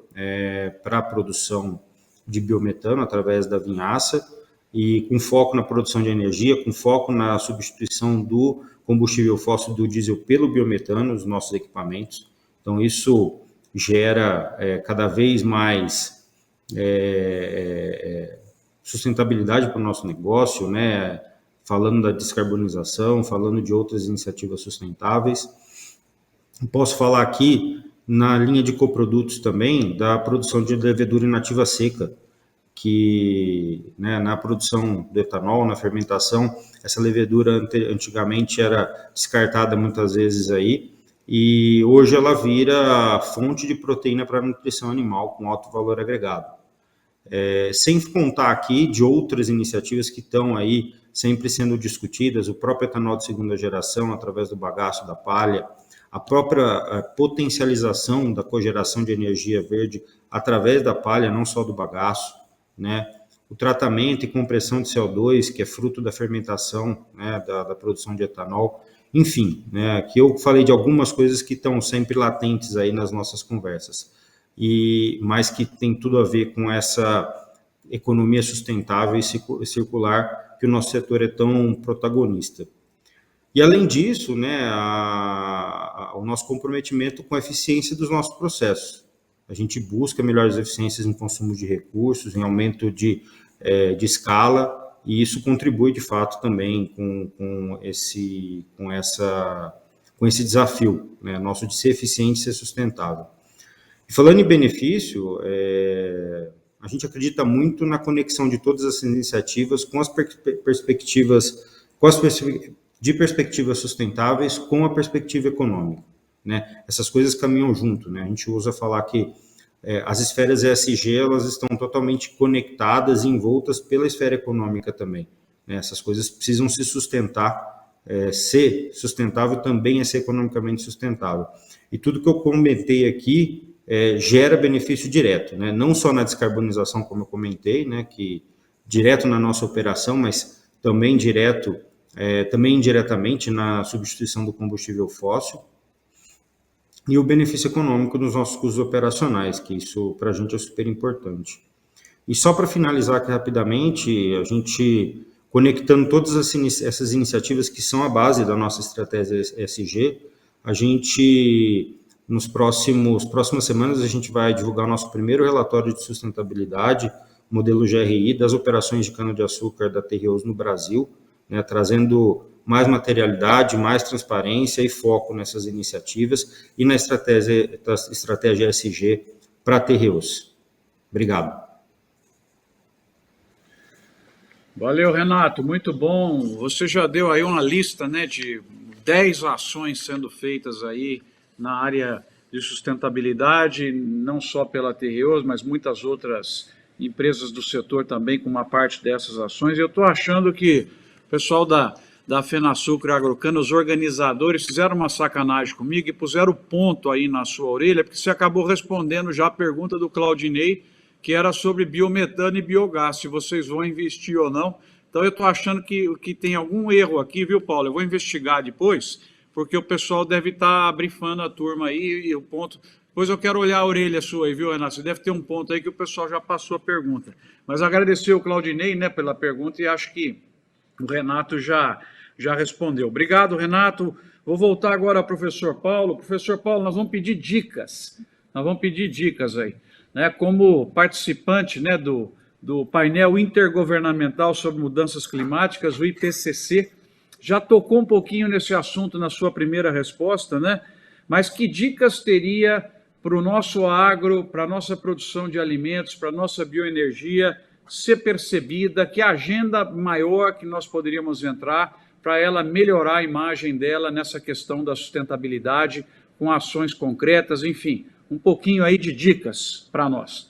para a produção de biometano através da vinhaça, e com foco na produção de energia, com foco na substituição do combustível fóssil do diesel pelo biometano nos nossos equipamentos. Então, isso gera cada vez mais sustentabilidade para o nosso negócio, né? Falando da descarbonização, falando de outras iniciativas sustentáveis. Posso falar aqui, na linha de coprodutos também, da produção de levedura inativa seca, que, né, na produção do etanol, na fermentação, essa levedura antigamente era descartada muitas vezes aí, e hoje ela vira fonte de proteína para a nutrição animal com alto valor agregado. Sem contar aqui de outras iniciativas que estão aí sempre sendo discutidas, o próprio etanol de segunda geração, através do bagaço da palha, a própria potencialização da cogeração de energia verde através da palha, não só do bagaço, né? O tratamento e compressão de CO2, que é fruto da fermentação, né, da produção de etanol, enfim, né, aqui eu falei de algumas coisas que estão sempre latentes aí nas nossas conversas, mas que tem tudo a ver com essa economia sustentável e circular que o nosso setor é tão protagonista. E, além disso, né, o nosso comprometimento com a eficiência dos nossos processos. A gente busca melhores eficiências em consumo de recursos, em aumento de escala, e isso contribui, de fato, também com essa esse desafio, né, nosso de ser eficiente e ser sustentável. E falando em benefício, a gente acredita muito na conexão de todas essas iniciativas com as perspectivas sustentáveis com a perspectiva econômica, né? Essas coisas caminham junto, né? A gente usa falar que as esferas ESG, elas estão totalmente conectadas e envoltas pela esfera econômica também, né? Essas coisas precisam se sustentar, ser sustentável também é ser economicamente sustentável. E tudo que eu comentei aqui gera benefício direto, né? Não só na descarbonização, como eu comentei, né? Que direto na nossa operação, mas também também indiretamente na substituição do combustível fóssil, e o benefício econômico dos nossos custos operacionais, que isso para a gente é super importante. E só para finalizar aqui rapidamente, a gente conectando todas essas iniciativas que são a base da nossa estratégia ESG, a gente, nas próximas semanas, a gente vai divulgar o nosso primeiro relatório de sustentabilidade, modelo GRI, das operações de cana-de-açúcar da Terreos no Brasil, né, trazendo mais materialidade, mais transparência e foco nessas iniciativas e na estratégia ESG para a Terreos. Obrigado. Valeu, Renato, muito bom. Você já deu aí uma lista, né, de 10 ações sendo feitas aí na área de sustentabilidade, não só pela Terreos, mas muitas outras empresas do setor também com uma parte dessas ações. E eu estou achando que o pessoal da FenaSucro e Agrocana, os organizadores, fizeram uma sacanagem comigo e puseram ponto aí na sua orelha, porque você acabou respondendo já a pergunta do Claudinei, que era sobre biometano e biogás, se vocês vão investir ou não. Então eu estou achando que tem algum erro aqui, viu, Paulo? Eu vou investigar depois, porque o pessoal deve estar brifando a turma aí, e o ponto... Depois eu quero olhar a orelha sua aí, viu, Renato? Você deve ter um ponto aí que o pessoal já passou a pergunta. Mas agradecer o Claudinei, né, pela pergunta, e acho que o Renato já respondeu. Obrigado, Renato. Vou voltar agora ao professor Paulo. Professor Paulo, nós vamos pedir dicas. Aí. Né, como participante, né, do painel intergovernamental sobre mudanças climáticas, o IPCC, já tocou um pouquinho nesse assunto na sua primeira resposta, né? Mas que dicas teria para o nosso agro, para a nossa produção de alimentos, para a nossa bioenergia ser percebida, que agenda maior que nós poderíamos entrar para ela melhorar a imagem dela nessa questão da sustentabilidade, com ações concretas, enfim, um pouquinho aí de dicas para nós.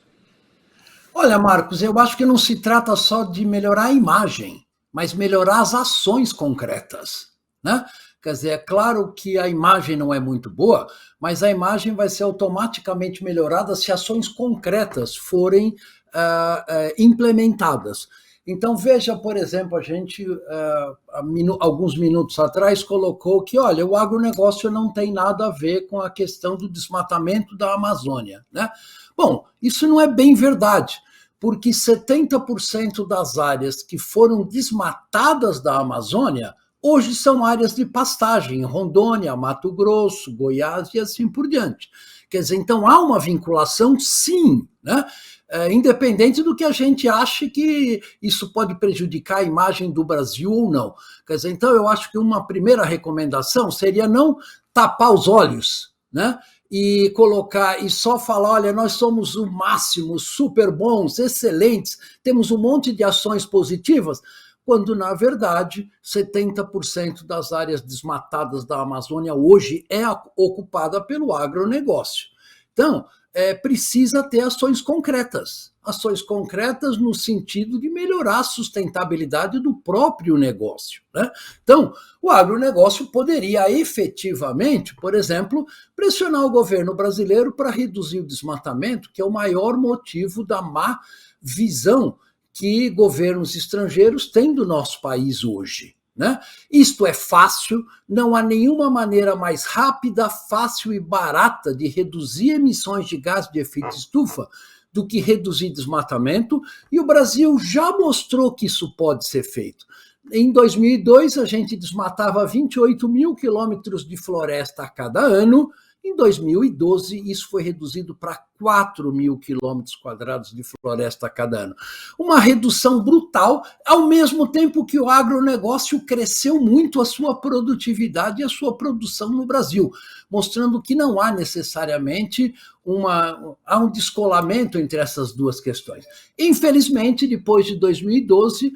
Olha, Marcos, eu acho que não se trata só de melhorar a imagem, mas melhorar as ações concretas, né? Quer dizer, é claro que a imagem não é muito boa, mas a imagem vai ser automaticamente melhorada se ações concretas forem implementadas. Então, veja, por exemplo, a gente, alguns minutos atrás, colocou que, olha, o agronegócio não tem nada a ver com a questão do desmatamento da Amazônia, né? Bom, isso não é bem verdade, porque 70% das áreas que foram desmatadas da Amazônia hoje são áreas de pastagem, Rondônia, Mato Grosso, Goiás e assim por diante. Quer dizer, então há uma vinculação, sim, né? Independente do que a gente ache que isso pode prejudicar a imagem do Brasil ou não. Quer dizer, então eu acho que uma primeira recomendação seria não tapar os olhos, né? E colocar e só falar, olha, nós somos o máximo, super bons, excelentes, temos um monte de ações positivas, quando, na verdade, 70% das áreas desmatadas da Amazônia hoje é ocupada pelo agronegócio. Então, precisa ter ações concretas no sentido de melhorar a sustentabilidade do próprio negócio, né? Então, o agronegócio poderia efetivamente, por exemplo, pressionar o governo brasileiro para reduzir o desmatamento, que é o maior motivo da má visão que governos estrangeiros têm do nosso país hoje, né? Isto é fácil, não há nenhuma maneira mais rápida, fácil e barata de reduzir emissões de gás de efeito estufa do que reduzir desmatamento, e o Brasil já mostrou que isso pode ser feito. Em 2002, a gente desmatava 28 mil quilômetros de floresta a cada ano. Em 2012, isso foi reduzido para 4 mil quilômetros quadrados de floresta a cada ano. Uma redução brutal, ao mesmo tempo que o agronegócio cresceu muito a sua produtividade e a sua produção no Brasil, mostrando que não há necessariamente há um descolamento entre essas duas questões. Infelizmente, depois de 2012,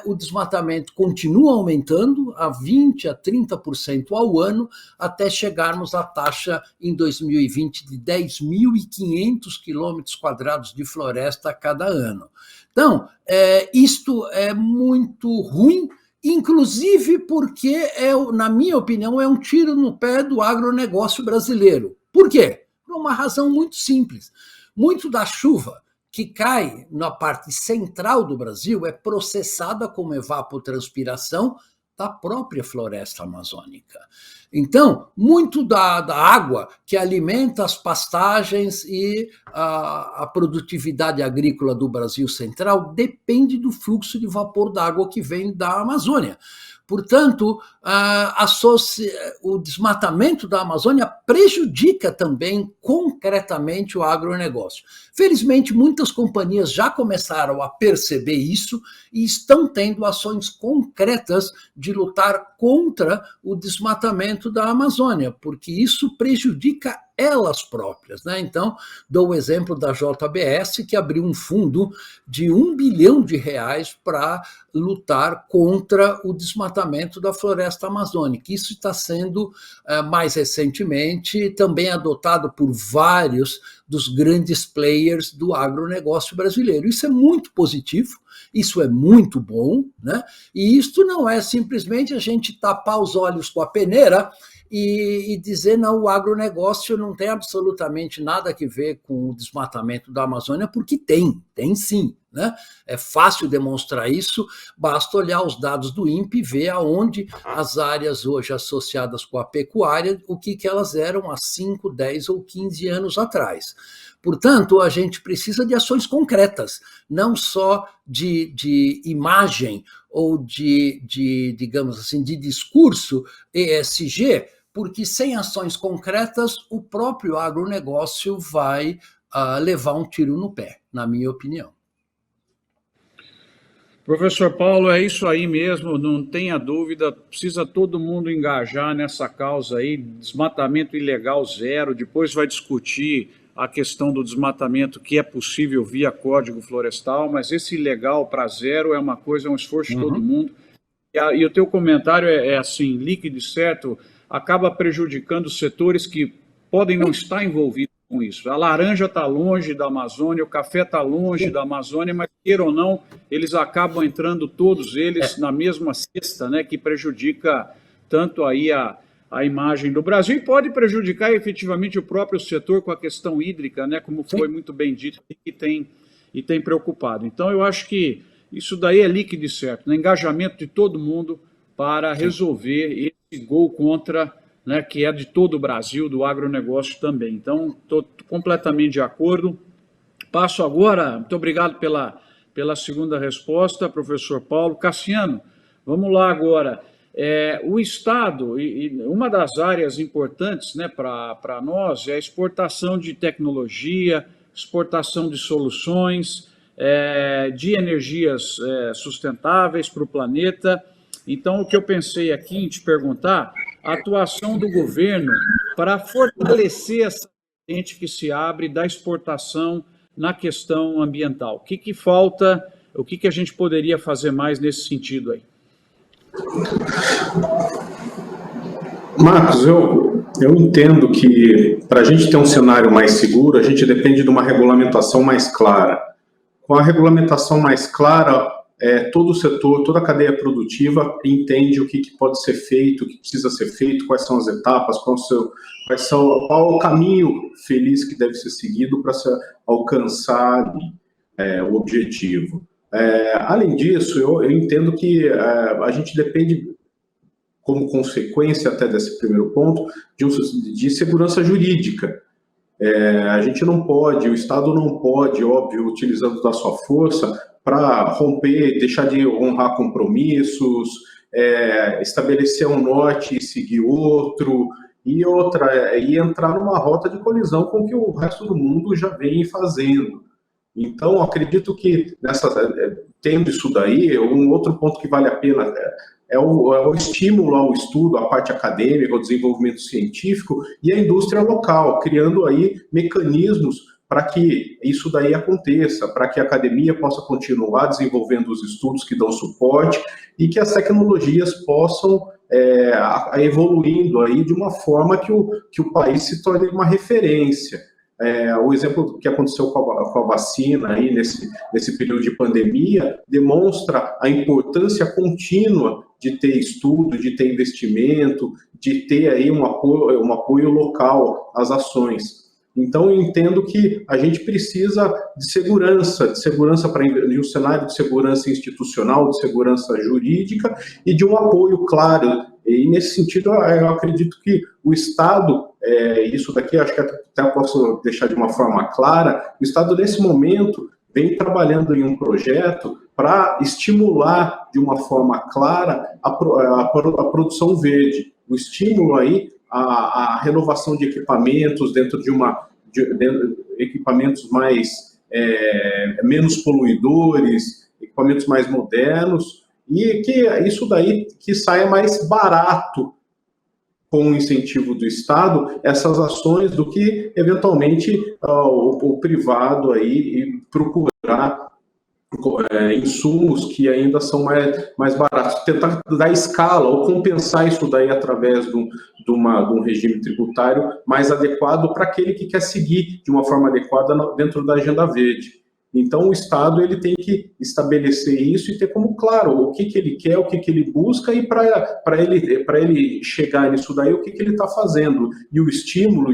o desmatamento continua aumentando a 20% a 30% ao ano, até chegarmos à taxa em 2020 de 10.500 quilômetros quadrados de floresta a cada ano. Então, isto é muito ruim, inclusive porque, na minha opinião, é um tiro no pé do agronegócio brasileiro. Por quê? Por uma razão muito simples. Muito da chuva que cai na parte central do Brasil é processada como evapotranspiração da própria floresta amazônica. Então, muito da água que alimenta as pastagens e a produtividade agrícola do Brasil central depende do fluxo de vapor d'água que vem da Amazônia. Portanto, o desmatamento da Amazônia prejudica também concretamente o agronegócio. Felizmente, muitas companhias já começaram a perceber isso e estão tendo ações concretas de lutar contra o desmatamento da Amazônia, porque isso prejudica elas próprias, né? Então, dou o exemplo da JBS, que abriu um fundo de R$1 bilhão para lutar contra o desmatamento da floresta amazônica. Isso está sendo, mais recentemente, também adotado por vários dos grandes players do agronegócio brasileiro. Isso é muito positivo, isso é muito bom, né? E isto não é simplesmente a gente tapar os olhos com a peneira e dizer, não, o agronegócio não tem absolutamente nada a ver com o desmatamento da Amazônia, porque tem sim, né? É fácil demonstrar isso, basta olhar os dados do INPE e ver aonde as áreas hoje associadas com a pecuária, o que elas eram há 5, 10 ou 15 anos atrás. Portanto, a gente precisa de ações concretas, não só de imagem ou digamos assim, de discurso ESG, porque sem ações concretas o próprio agronegócio vai levar um tiro no pé, na minha opinião. Professor Paulo, é isso aí mesmo, não tenha dúvida, precisa todo mundo engajar nessa causa aí, desmatamento ilegal zero, depois vai discutir a questão do desmatamento que é possível via Código Florestal, mas esse ilegal para zero é uma coisa, é um esforço de todo mundo. E o teu comentário é assim, líquido e certo, acaba prejudicando setores que podem não estar envolvidos com isso. A laranja está longe da Amazônia, o café está longe da Amazônia, mas queira ou não, eles acabam entrando todos eles na mesma cesta, né, que prejudica tanto aí a imagem do Brasil e pode prejudicar efetivamente o próprio setor com a questão hídrica, né, como foi muito bem dito e tem preocupado. Então, eu acho que isso daí é líquido e certo, né, engajamento de todo mundo para resolver esse gol contra, né, que é de todo o Brasil, do agronegócio também. Então, estou completamente de acordo. Passo agora, muito obrigado pela segunda resposta, professor Paulo. Cassiano, vamos lá agora. O Estado, e uma das áreas importantes, né, para nós é a exportação de tecnologia, exportação de soluções, de energias sustentáveis para o planeta. Então, o que eu pensei aqui em te perguntar, a atuação do governo para fortalecer essa frente que se abre da exportação na questão ambiental. O que falta, o que a gente poderia fazer mais nesse sentido aí? Marcos, eu entendo que para a gente ter um cenário mais seguro, a gente depende de uma regulamentação mais clara. Com a regulamentação mais clara, todo o setor, toda a cadeia produtiva entende o que pode ser feito, o que precisa ser feito, quais são as etapas, qual o caminho feliz que deve ser seguido para se alcançar o objetivo. Além disso, eu entendo que a gente depende, como consequência até desse primeiro ponto, de segurança jurídica. A gente não pode, o Estado não pode, óbvio, utilizando da sua força para romper, deixar de honrar compromissos, estabelecer um norte e seguir outro, e outra, e entrar numa rota de colisão com o que o resto do mundo já vem fazendo. Então, acredito que tendo isso daí, um outro ponto que vale a pena é o estímulo ao estudo, à parte acadêmica, ao desenvolvimento científico e a indústria local, criando aí mecanismos para que isso daí aconteça, para que a academia possa continuar desenvolvendo os estudos que dão suporte e que as tecnologias possam evoluindo aí de uma forma que o país se torne uma referência. O exemplo que aconteceu com a vacina aí nesse período de pandemia demonstra a importância contínua de ter estudo, de ter investimento, de ter aí um apoio local às ações. Então, eu entendo que a gente precisa de segurança de um cenário de segurança institucional, de segurança jurídica e de um apoio claro. E, nesse sentido, eu acredito que o Estado, isso daqui acho que até posso deixar de uma forma clara, o Estado, nesse momento, vem trabalhando em um projeto para estimular de uma forma clara a produção verde. O estímulo aí a renovação de equipamentos dentro de equipamentos menos poluidores, equipamentos mais modernos, e que isso daí que saia mais barato com o incentivo do Estado, essas ações, do que eventualmente o privado aí procurar insumos que ainda são mais baratos, tentar dar escala ou compensar isso daí através de um regime tributário mais adequado para aquele que quer seguir de uma forma adequada dentro da agenda verde. Então, o Estado ele tem que estabelecer isso e ter como claro o que ele quer, o que ele busca, e para ele chegar nisso daí, o que ele está fazendo. E o estímulo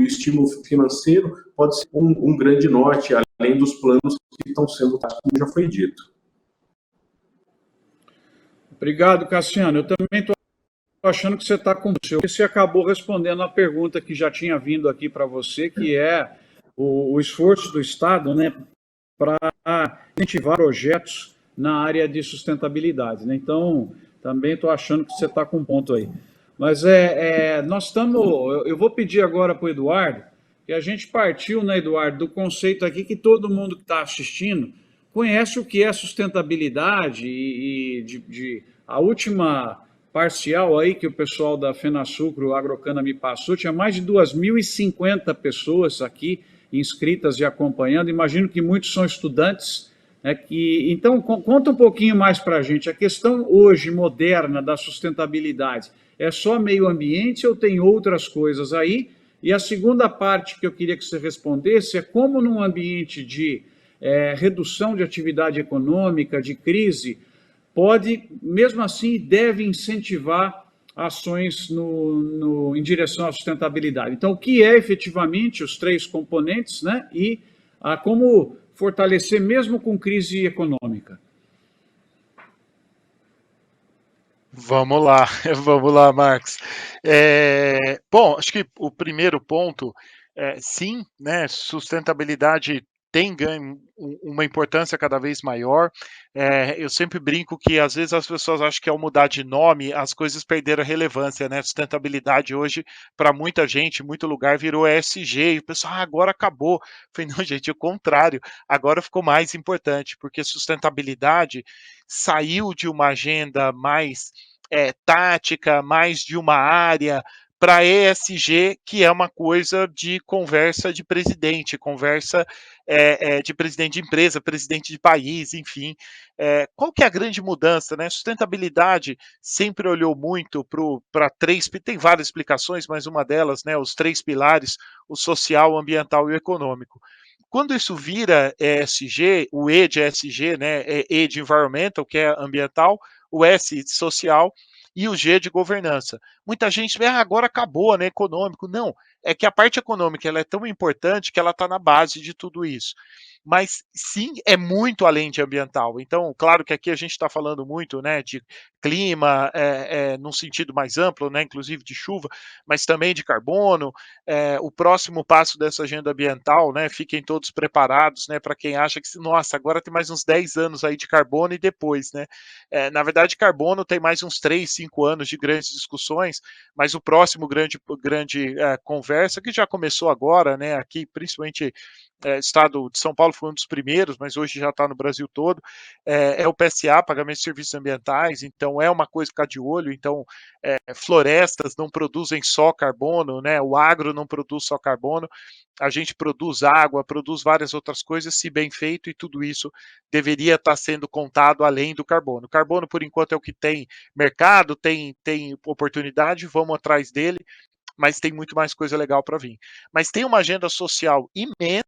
financeiro pode ser um grande norte, além dos planos que estão sendo, como já foi dito. Obrigado, Cassiano. Eu também estou achando que você está com o seu. Você acabou respondendo a pergunta que já tinha vindo aqui para você, que é o esforço do Estado, né, para incentivar projetos na área de sustentabilidade, né? Então, também estou achando que você está com um ponto aí. Mas nós estamos. Eu vou pedir agora para o Eduardo, que a gente partiu, né, Eduardo, do conceito aqui que todo mundo que está assistindo conhece o que é sustentabilidade e a última parcial aí que o pessoal da FenaSucro Agrocana me passou, tinha mais de 2.050 pessoas aqui inscritas e acompanhando. Imagino que muitos são estudantes, né, então, conta um pouquinho mais para a gente. A questão hoje moderna da sustentabilidade é só meio ambiente ou tem outras coisas aí? E a segunda parte que eu queria que você respondesse é como num ambiente de redução de atividade econômica, de crise, pode, mesmo assim, deve incentivar ações em direção à sustentabilidade. Então, o que é efetivamente os 3 componentes, né? E como fortalecer mesmo com crise econômica. Vamos lá, vamos lá, Marcos. Bom, acho que o primeiro ponto sim, né? Sustentabilidade tem ganho uma importância cada vez maior. Eu sempre brinco que às vezes as pessoas acham que ao mudar de nome as coisas perderam a relevância, né? Sustentabilidade hoje, para muita gente, muito lugar, virou ESG, e o pessoal, agora acabou. Eu falei, não, gente, o contrário, agora ficou mais importante, porque sustentabilidade saiu de uma agenda mais tática, mais de uma área, para ESG, que é uma coisa de conversa de presidente, conversa de presidente de empresa, presidente de país, enfim. Qual que é a grande mudança, né? Sustentabilidade sempre olhou muito para 3, tem várias explicações, mas uma delas, né, os 3 pilares, o social, o ambiental e o econômico. Quando isso vira ESG, o E de ESG, né, E de environmental, que é ambiental, o S de social, e o G de governança. Muita gente vê, agora acabou, né, econômico. Não, é que a parte econômica ela é tão importante que ela está na base de tudo isso. mas sim é muito além de ambiental. Então, claro que aqui a gente está falando muito, né, de clima, num sentido mais amplo, né, inclusive de chuva, mas também de carbono. O próximo passo dessa agenda ambiental, né, fiquem todos preparados, né, para quem acha que, nossa, agora tem mais uns 10 anos aí de carbono e depois, né? Na verdade, carbono tem mais uns 3, 5 anos de grandes discussões, mas o próximo grande conversa, que já começou agora, né, aqui, principalmente estado de São Paulo foi um dos primeiros, mas hoje já está no Brasil todo, é o PSA, Pagamento de Serviços Ambientais, então é uma coisa ficar de olho, então florestas não produzem só carbono, né, o agro não produz só carbono, a gente produz água, produz várias outras coisas, se bem feito, e tudo isso deveria estar sendo contado além do carbono. O carbono, por enquanto, é o que tem mercado, tem oportunidade, vamos atrás dele, mas tem muito mais coisa legal para vir. Mas tem uma agenda social imensa,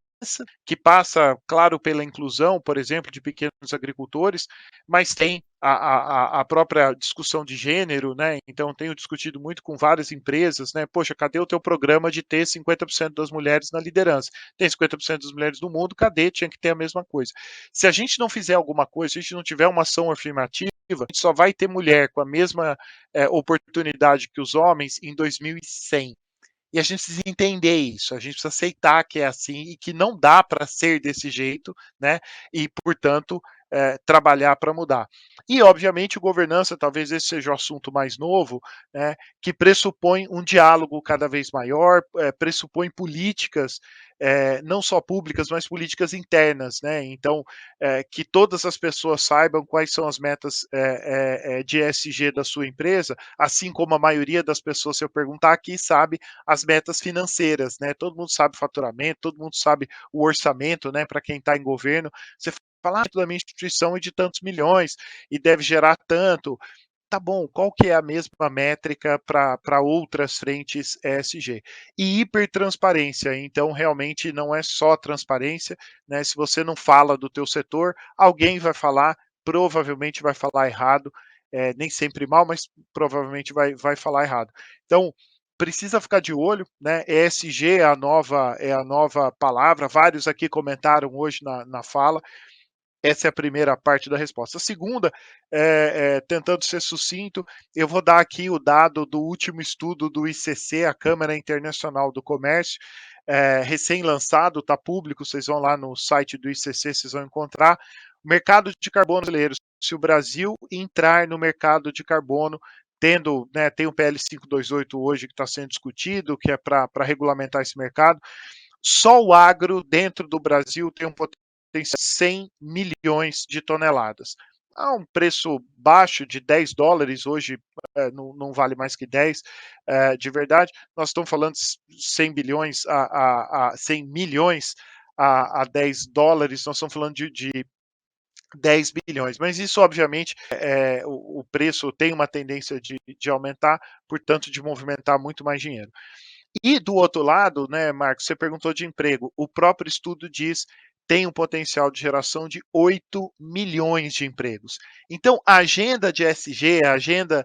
que passa, claro, pela inclusão, por exemplo, de pequenos agricultores, mas tem a própria discussão de gênero, né? Então, tenho discutido muito com várias empresas, né? Poxa, cadê o teu programa de ter 50% das mulheres na liderança? Tem 50% das mulheres do mundo, cadê? Tinha que ter a mesma coisa. Se a gente não fizer alguma coisa, se a gente não tiver uma ação afirmativa, a gente só vai ter mulher com a mesma oportunidade que os homens em 2100. E a gente precisa entender isso, a gente precisa aceitar que é assim e que não dá para ser desse jeito, né? E, portanto, trabalhar para mudar. E, obviamente, governança, talvez esse seja o assunto mais novo, né, que pressupõe um diálogo cada vez maior, pressupõe políticas, não só públicas, mas políticas internas, né? Então, que todas as pessoas saibam quais são as metas de ESG da sua empresa, assim como a maioria das pessoas, se eu perguntar aqui, sabe as metas financeiras, né? Todo mundo sabe faturamento, todo mundo sabe o orçamento, né? Para quem está em governo, você fala da minha instituição é de tantos milhões e deve gerar tanto. Tá bom, qual que é a mesma métrica para outras frentes ESG? E hipertransparência, então realmente não é só transparência, né? Se você não fala do teu setor, alguém vai falar, provavelmente vai falar errado, nem sempre mal, mas provavelmente vai falar errado. Então, precisa ficar de olho, né? ESG é a nova palavra, vários aqui comentaram hoje na fala. Essa é a primeira parte da resposta. A segunda, tentando ser sucinto, eu vou dar aqui o dado do último estudo do ICC, a Câmara Internacional do Comércio, recém-lançado, está público, vocês vão lá no site do ICC, vocês vão encontrar. O mercado de carbono brasileiro, se o Brasil entrar no mercado de carbono, tem o PL 528 hoje que está sendo discutido, que é para regulamentar esse mercado, só o agro dentro do Brasil tem um potencial 100 milhões de toneladas. A um preço baixo de $10, hoje não vale mais que 10, de verdade. Nós estamos falando de 100 bilhões a 100 milhões a $10, nós estamos falando de 10 bilhões. Mas isso, obviamente, o preço tem uma tendência de aumentar, portanto, de movimentar muito mais dinheiro. E do outro lado, né, Marcos, você perguntou de emprego. O próprio estudo diz tem um potencial de geração de 8 milhões de empregos. Então, a agenda de ESG, a agenda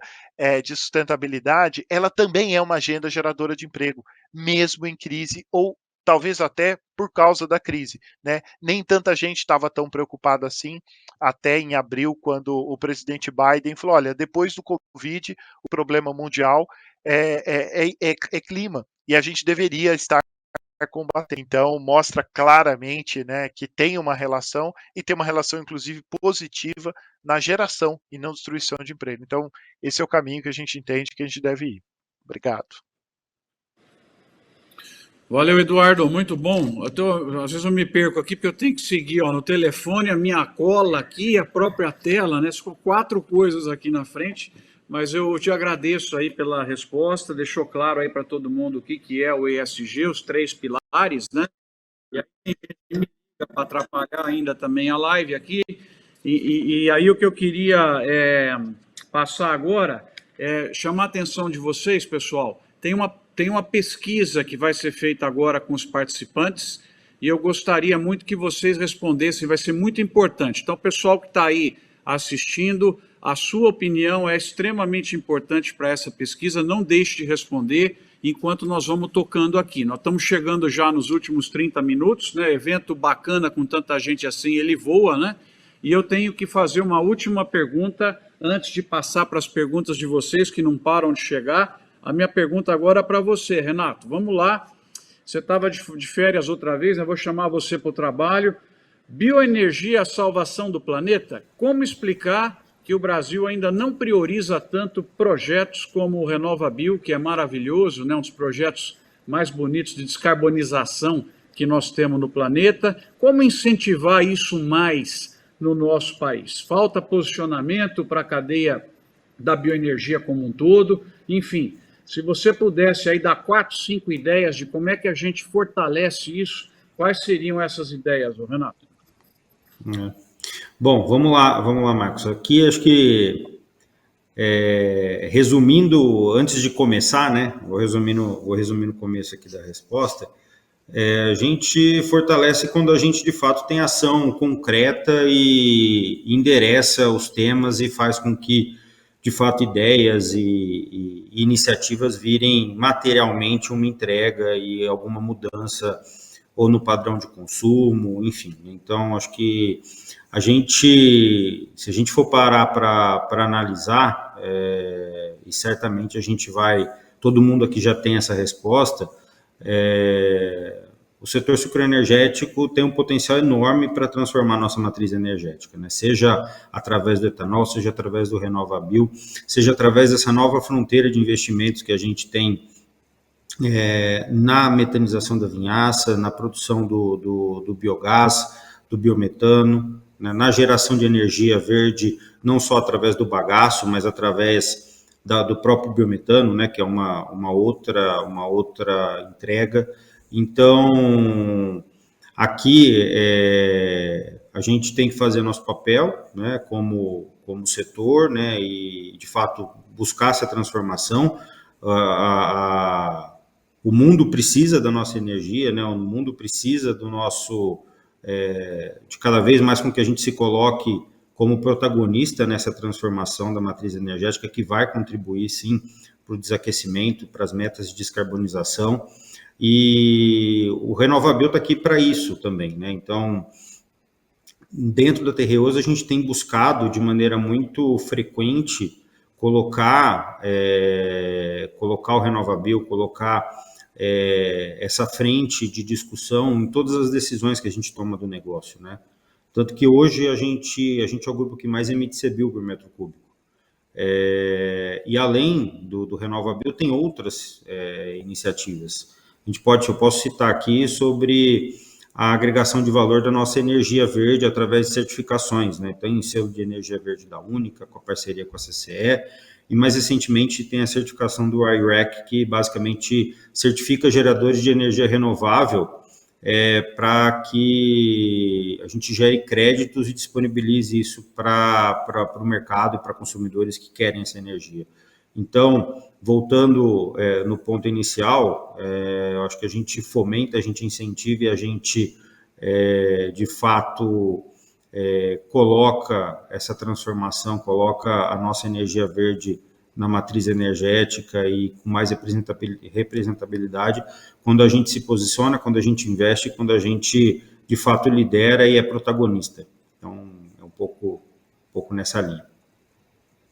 de sustentabilidade, ela também é uma agenda geradora de emprego, mesmo em crise ou talvez até por causa da crise, né? Nem tanta gente estava tão preocupada assim, até em abril, quando o presidente Biden falou, olha, depois do Covid, o problema mundial é clima, e a gente deveria estar combater. Então, mostra claramente, né, que tem uma relação, e tem uma relação, inclusive, positiva na geração e não destruição de emprego. Então, esse é o caminho que a gente entende que a gente deve ir. Obrigado. Valeu, Eduardo, muito bom. Às vezes eu me perco aqui, porque eu tenho que seguir no telefone, a minha cola aqui, a própria tela, né? Ficou 4 coisas aqui na frente, mas eu te agradeço aí pela resposta, deixou claro aí para todo mundo o que é o ESG, os 3 pilares, né? E aí tem gente que me liga para atrapalhar ainda também a live aqui, e aí o que eu queria passar agora é chamar a atenção de vocês, pessoal. Tem uma pesquisa que vai ser feita agora com os participantes e eu gostaria muito que vocês respondessem, vai ser muito importante. Então, pessoal que está aí assistindo, a sua opinião é extremamente importante para essa pesquisa, não deixe de responder enquanto nós vamos tocando aqui. Nós estamos chegando já nos últimos 30 minutos, né? Evento bacana com tanta gente assim, ele voa, né? E eu tenho que fazer uma última pergunta antes de passar para as perguntas de vocês que não param de chegar. A minha pergunta agora é para você, Renato. Vamos lá. Você estava de férias outra vez, né? Vou chamar você para o trabalho. Bioenergia, a salvação do planeta? Como explicar que o Brasil ainda não prioriza tanto projetos como o RenovaBio, que é maravilhoso, né? Um dos projetos mais bonitos de descarbonização que nós temos no planeta? Como incentivar isso mais no nosso país? Falta posicionamento para a cadeia da bioenergia como um todo. Enfim, se você pudesse aí dar 4, 5 ideias de como é que a gente fortalece isso, quais seriam essas ideias, Renato? Bom, vamos lá, Marcos. Aqui acho que, resumindo, antes de começar, né, vou resumir no começo aqui da resposta, a gente fortalece quando a gente, de fato, tem ação concreta e endereça os temas e faz com que, de fato, ideias e iniciativas virem materialmente uma entrega e alguma mudança ou no padrão de consumo, enfim. Então, acho que se a gente for parar para analisar, e certamente a gente todo mundo aqui já tem essa resposta, o setor sucroenergético tem um potencial enorme para transformar nossa matriz energética, né? Seja através do etanol, seja através do RenovaBio, seja através dessa nova fronteira de investimentos que a gente tem na metanização da vinhaça, na produção do biogás, do biometano, né, na geração de energia verde, não só através do bagaço, mas através do próprio biometano, né, que é uma outra entrega. Então, aqui a gente tem que fazer nosso papel, né, como setor, né, e de fato buscar essa transformação. O mundo precisa da nossa energia, né? O mundo precisa do nosso, de cada vez mais com que a gente se coloque como protagonista nessa transformação da matriz energética, que vai contribuir, sim, para o desaquecimento, para as metas de descarbonização. E o RenovaBio está aqui para isso também, né? Então, dentro da Terreosa, a gente tem buscado de maneira muito frequente colocar o RenovaBio, colocar essa frente de discussão em todas as decisões que a gente toma do negócio, né? Tanto que hoje a gente é o grupo que mais emite CBIO por metro cúbico. E além do RenovaBio, tem outras iniciativas. Eu posso citar aqui sobre a agregação de valor da nossa energia verde através de certificações, né? Tem selo de energia verde da Única, com a parceria com a CCE, e mais recentemente tem a certificação do I-REC, que basicamente certifica geradores de energia renovável para que a gente gere créditos e disponibilize isso para o mercado e para consumidores que querem essa energia. Então, voltando no ponto inicial, eu acho que a gente fomenta, a gente incentiva e a gente, de fato, coloca essa transformação, coloca a nossa energia verde na matriz energética e com mais representabilidade quando a gente se posiciona, quando a gente investe, quando a gente, de fato, lidera e é protagonista. Então, é um pouco nessa linha.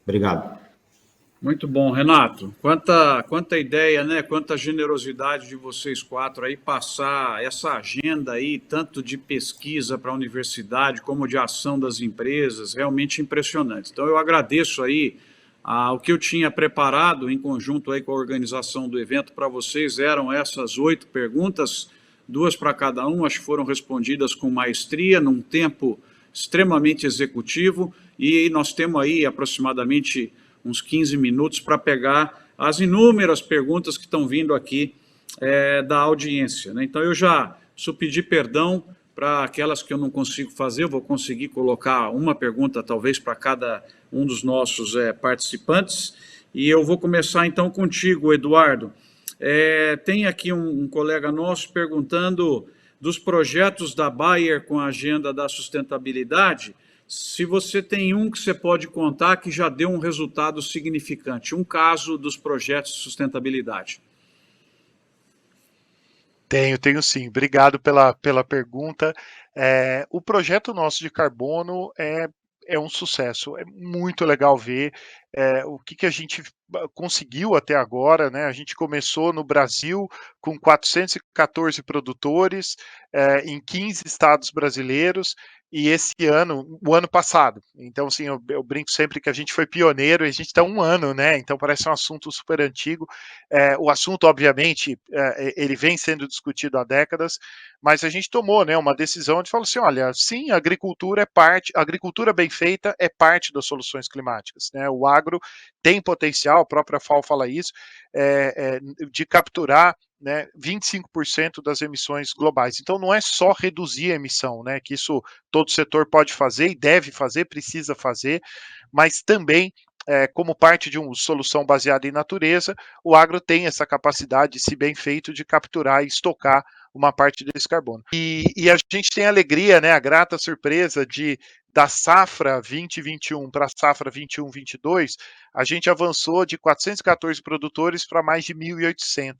Obrigado. Muito bom, Renato. Quanta ideia, né? Quanta generosidade de vocês 4 aí passar essa agenda aí, tanto de pesquisa para a universidade, como de ação das empresas, realmente impressionante. Então, eu agradeço aí o que eu tinha preparado em conjunto aí com a organização do evento para vocês, eram essas 8 perguntas, 2 para cada um, acho que foram respondidas com maestria, num tempo extremamente executivo, e nós temos aí aproximadamente uns 15 minutos para pegar as inúmeras perguntas que estão vindo aqui da audiência, né? Então, eu já preciso pedir perdão para aquelas que eu não consigo fazer, eu vou conseguir colocar uma pergunta, talvez, para cada um dos nossos participantes, e eu vou começar, então, contigo, Eduardo. Tem aqui um colega nosso perguntando dos projetos da Bayer com a agenda da sustentabilidade, se você tem um que você pode contar que já deu um resultado significante, um caso dos projetos de sustentabilidade. Tenho sim. Obrigado pela pergunta. O projeto nosso de carbono é um sucesso. É muito legal ver o que a gente conseguiu até agora, né? A gente começou no Brasil com 414 produtores em 15 estados brasileiros. E esse ano, o ano passado, então assim, eu brinco sempre que a gente foi pioneiro e a gente está 1 ano, né? Então parece um assunto super antigo. O assunto, obviamente, ele vem sendo discutido há décadas, mas a gente tomou, né, uma decisão de falar assim, olha, sim, a agricultura bem feita é parte das soluções climáticas, né? O agro tem potencial, a própria FAO fala isso, de capturar, né, 25% das emissões globais. Então não é só reduzir a emissão, né, que isso todo setor pode fazer e deve fazer, precisa fazer, mas também como parte de uma solução baseada em natureza, o agro tem essa capacidade, se bem feito, de capturar e estocar uma parte desse carbono. E a gente tem a alegria, né, a grata surpresa da safra 2021 para a safra 21-22, a gente avançou de 414 produtores para mais de 1.800.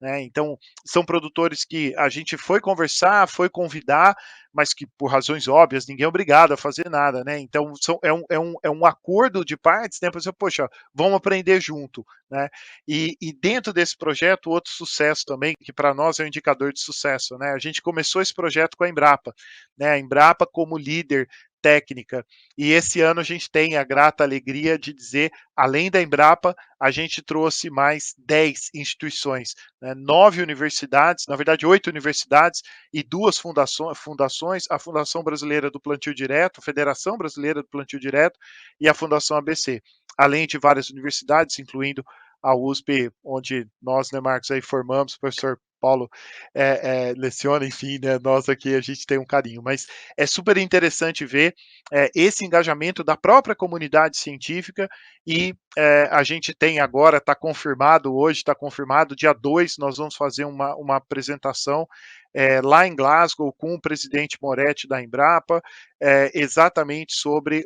Né? Então, são produtores que a gente foi conversar, foi convidar, mas que por razões óbvias, ninguém é obrigado a fazer nada, né? Então, é um acordo de partes, né? Para você, poxa, vamos aprender junto, né? E dentro desse projeto, outro sucesso também, que para nós é um indicador de sucesso, né? A gente começou esse projeto com a Embrapa, né? A Embrapa como líder técnica. E esse ano a gente tem a grata alegria de dizer, além da Embrapa, a gente trouxe mais 10 instituições, né? 9 universidades, na verdade 8 universidades e 2 fundações, a Fundação Brasileira do Plantio Direto, a Federação Brasileira do Plantio Direto e a Fundação ABC, além de várias universidades, incluindo a USP, onde nós, né, Marcos, aí formamos, o professor Paulo leciona, enfim, né, nós aqui a gente tem um carinho, mas é super interessante ver esse engajamento da própria comunidade científica e a gente tem agora, está confirmado hoje, está confirmado, dia 2 nós vamos fazer uma apresentação lá em Glasgow com o presidente Moretti da Embrapa, exatamente sobre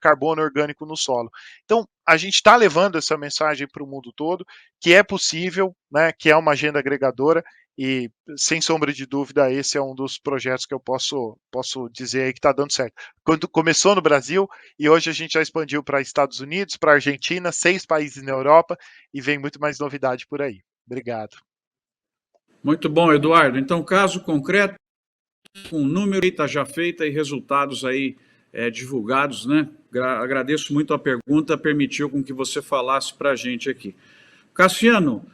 carbono orgânico no solo. Então, a gente está levando essa mensagem para o mundo todo, que é possível, né, que é uma agenda agregadora, e, sem sombra de dúvida, esse é um dos projetos que eu posso dizer aí que está dando certo. Quando começou no Brasil, e hoje a gente já expandiu para Estados Unidos, para Argentina, 6 países na Europa, e vem muito mais novidade por aí. Obrigado. Muito bom, Eduardo. Então, caso concreto, com número já feita e resultados aí divulgados, né? Agradeço muito a pergunta, permitiu com que você falasse para a gente aqui. Cassiano,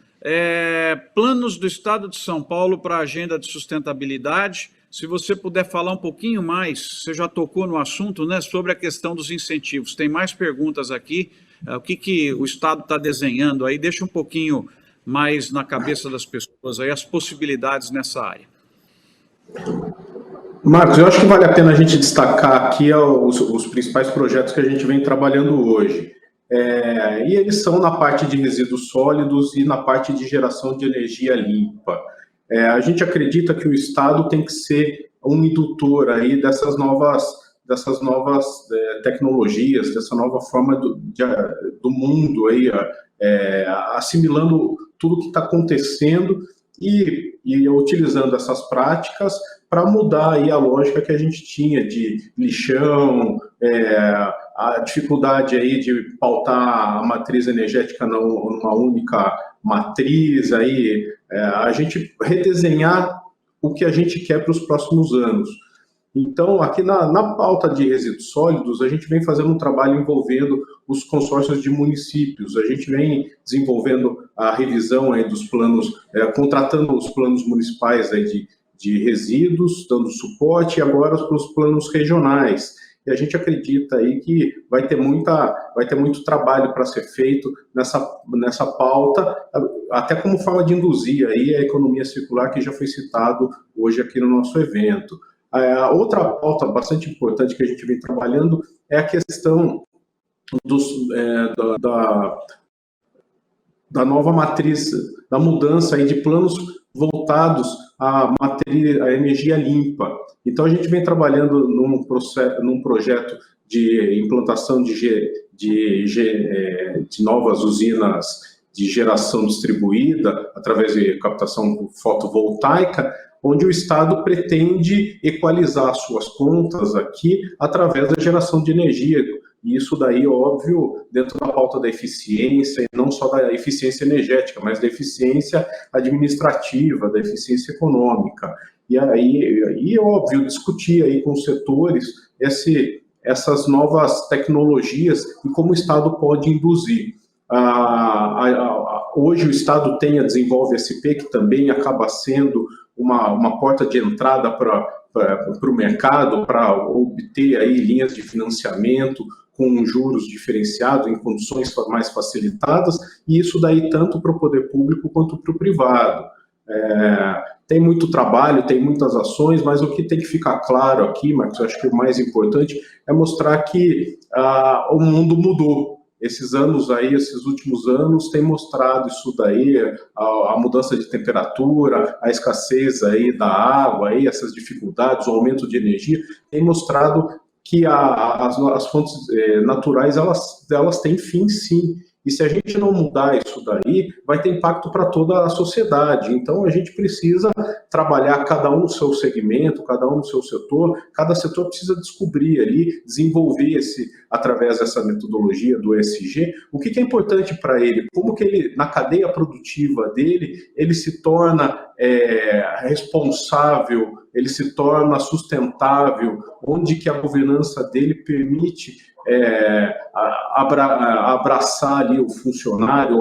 planos do Estado de São Paulo para a agenda de sustentabilidade, se você puder falar um pouquinho mais, você já tocou no assunto, né, sobre a questão dos incentivos. Tem mais perguntas aqui, o que o Estado está desenhando aí, deixa um pouquinho mais na cabeça das pessoas aí as possibilidades nessa área. Marcos, eu acho que vale a pena a gente destacar aqui os principais projetos que a gente vem trabalhando hoje. E eles são na parte de resíduos sólidos e na parte de geração de energia limpa. A gente acredita que o Estado tem que ser um indutor aí dessas novas tecnologias, dessa nova forma do mundo aí, assimilando tudo que está acontecendo e utilizando essas práticas para mudar aí a lógica que a gente tinha de lixão, a dificuldade aí de pautar a matriz energética numa única matriz, aí, a gente redesenhar o que a gente quer para os próximos anos. Então, aqui na pauta de resíduos sólidos, a gente vem fazendo um trabalho envolvendo os consórcios de municípios, a gente vem desenvolvendo a revisão aí dos planos, contratando os planos municipais aí de resíduos, dando suporte, e agora para os planos regionais. E a gente acredita aí que vai ter muito trabalho para ser feito nessa pauta, até como forma de induzir aí a economia circular, que já foi citado hoje aqui no nosso evento. A outra pauta bastante importante que a gente vem trabalhando é a questão da nova matriz, da mudança aí de planos voltados à energia limpa. Então, a gente vem trabalhando num projeto de implantação de novas usinas de geração distribuída através de captação fotovoltaica, onde o Estado pretende equalizar suas contas aqui através da geração de energia. E isso daí, óbvio, dentro da pauta da eficiência, e não só da eficiência energética, mas da eficiência administrativa, da eficiência econômica. E aí óbvio, discutir aí com os setores essas novas tecnologias e como o Estado pode induzir. Hoje o Estado desenvolve SP, que também acaba sendo uma porta de entrada para o mercado, para obter aí linhas de financiamento com juros diferenciados, em condições mais facilitadas, e isso daí tanto para o poder público quanto para o privado. Tem muito trabalho, tem muitas ações, mas o que tem que ficar claro aqui, Marcos, eu acho que o mais importante é mostrar que o mundo mudou. Esses últimos anos, tem mostrado isso daí, a mudança de temperatura, a escassez aí da água, aí, essas dificuldades, o aumento de energia, tem mostrado que as fontes naturais, elas têm fim, sim. E se a gente não mudar isso daí, vai ter impacto para toda a sociedade. Então, a gente precisa trabalhar cada um no seu segmento, cada um no seu setor. Cada setor precisa descobrir ali, desenvolver através dessa metodologia do ESG, o que é importante para ele, como que ele, na cadeia produtiva dele, ele se torna responsável, ele se torna sustentável, onde que a governança dele permite abraçar ali o funcionário,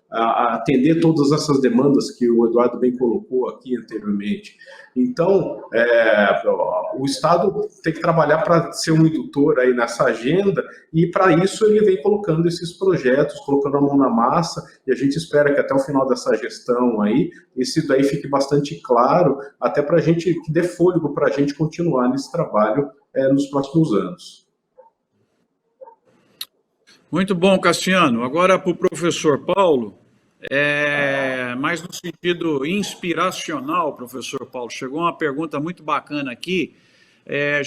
atender todas essas demandas que o Eduardo bem colocou aqui anteriormente. Então, o Estado tem que trabalhar para ser um indutor aí nessa agenda, e para isso ele vem colocando esses projetos, colocando a mão na massa, e a gente espera que até o final dessa gestão aí, isso daí fique bastante claro, até para a gente, que dê fôlego para a gente continuar nesse trabalho nos próximos anos. Muito bom, Cassiano. Agora para o professor Paulo, mais no sentido inspiracional, professor Paulo, chegou uma pergunta muito bacana aqui. Você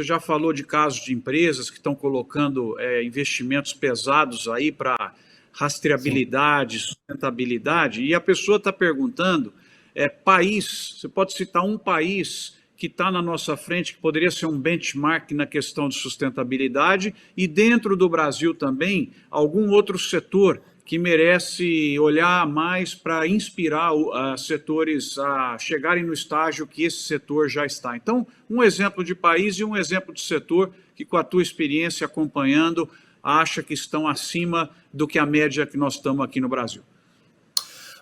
já falou de casos de empresas que estão colocando investimentos pesados aí para rastreabilidade, sustentabilidade, e a pessoa está perguntando, você pode citar um país que está na nossa frente, que poderia ser um benchmark na questão de sustentabilidade, e dentro do Brasil também, algum outro setor que merece olhar mais para inspirar setores a chegarem no estágio que esse setor já está. Então, um exemplo de país e um exemplo de setor que, com a tua experiência acompanhando, acha que estão acima do que a média que nós estamos aqui no Brasil.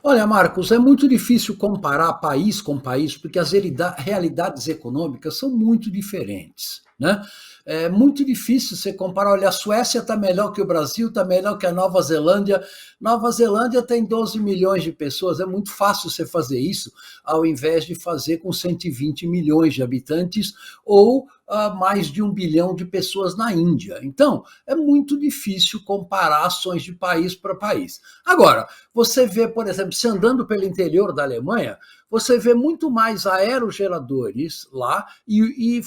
Olha, Marcos, é muito difícil comparar país com país, porque as realidades econômicas são muito diferentes, né? É muito difícil você comparar. Olha, a Suécia está melhor que o Brasil, está melhor que a Nova Zelândia. Nova Zelândia tem 12 milhões de pessoas, é muito fácil você fazer isso, ao invés de fazer com 120 milhões de habitantes ou mais de 1 bilhão de pessoas na Índia. Então, é muito difícil comparar ações de país para país. Agora, você vê, por exemplo, se andando pelo interior da Alemanha, você vê muito mais aerogeradores lá e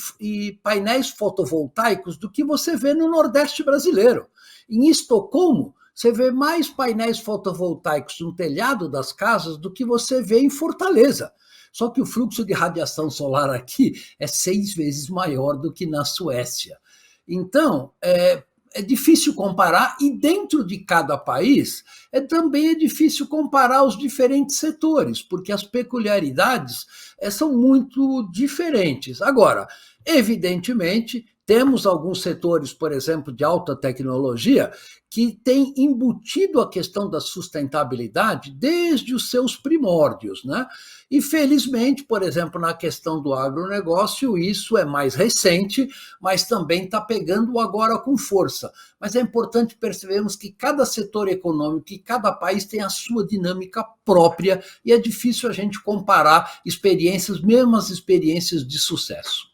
painéis fotovoltaicos do que você vê no Nordeste brasileiro. Em Estocolmo, você vê mais painéis fotovoltaicos no telhado das casas do que você vê em Fortaleza. Só que o fluxo de radiação solar aqui é 6 vezes maior do que na Suécia. Então, é difícil comparar, e dentro de cada país também é difícil comparar os diferentes setores, porque as peculiaridades são muito diferentes. Agora, evidentemente, temos alguns setores, por exemplo, de alta tecnologia, que têm embutido a questão da sustentabilidade desde os seus primórdios, né? E, felizmente, por exemplo, na questão do agronegócio, isso é mais recente, mas também está pegando agora com força. Mas é importante percebermos que cada setor econômico e cada país tem a sua dinâmica própria, e é difícil a gente comparar experiências, mesmo as experiências de sucesso.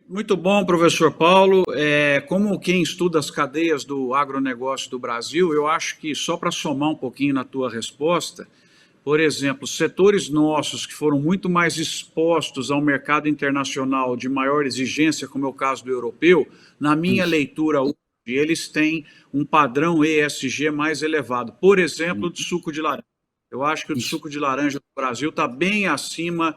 Muito bom, professor Paulo. Como quem estuda as cadeias do agronegócio do Brasil, eu acho que, só para somar um pouquinho na tua resposta, por exemplo, setores nossos que foram muito mais expostos ao mercado internacional de maior exigência, como é o caso do europeu, na minha leitura, e eles têm um padrão ESG mais elevado. Por exemplo, de suco de laranja. Eu acho que o de suco de laranja no Brasil está bem acima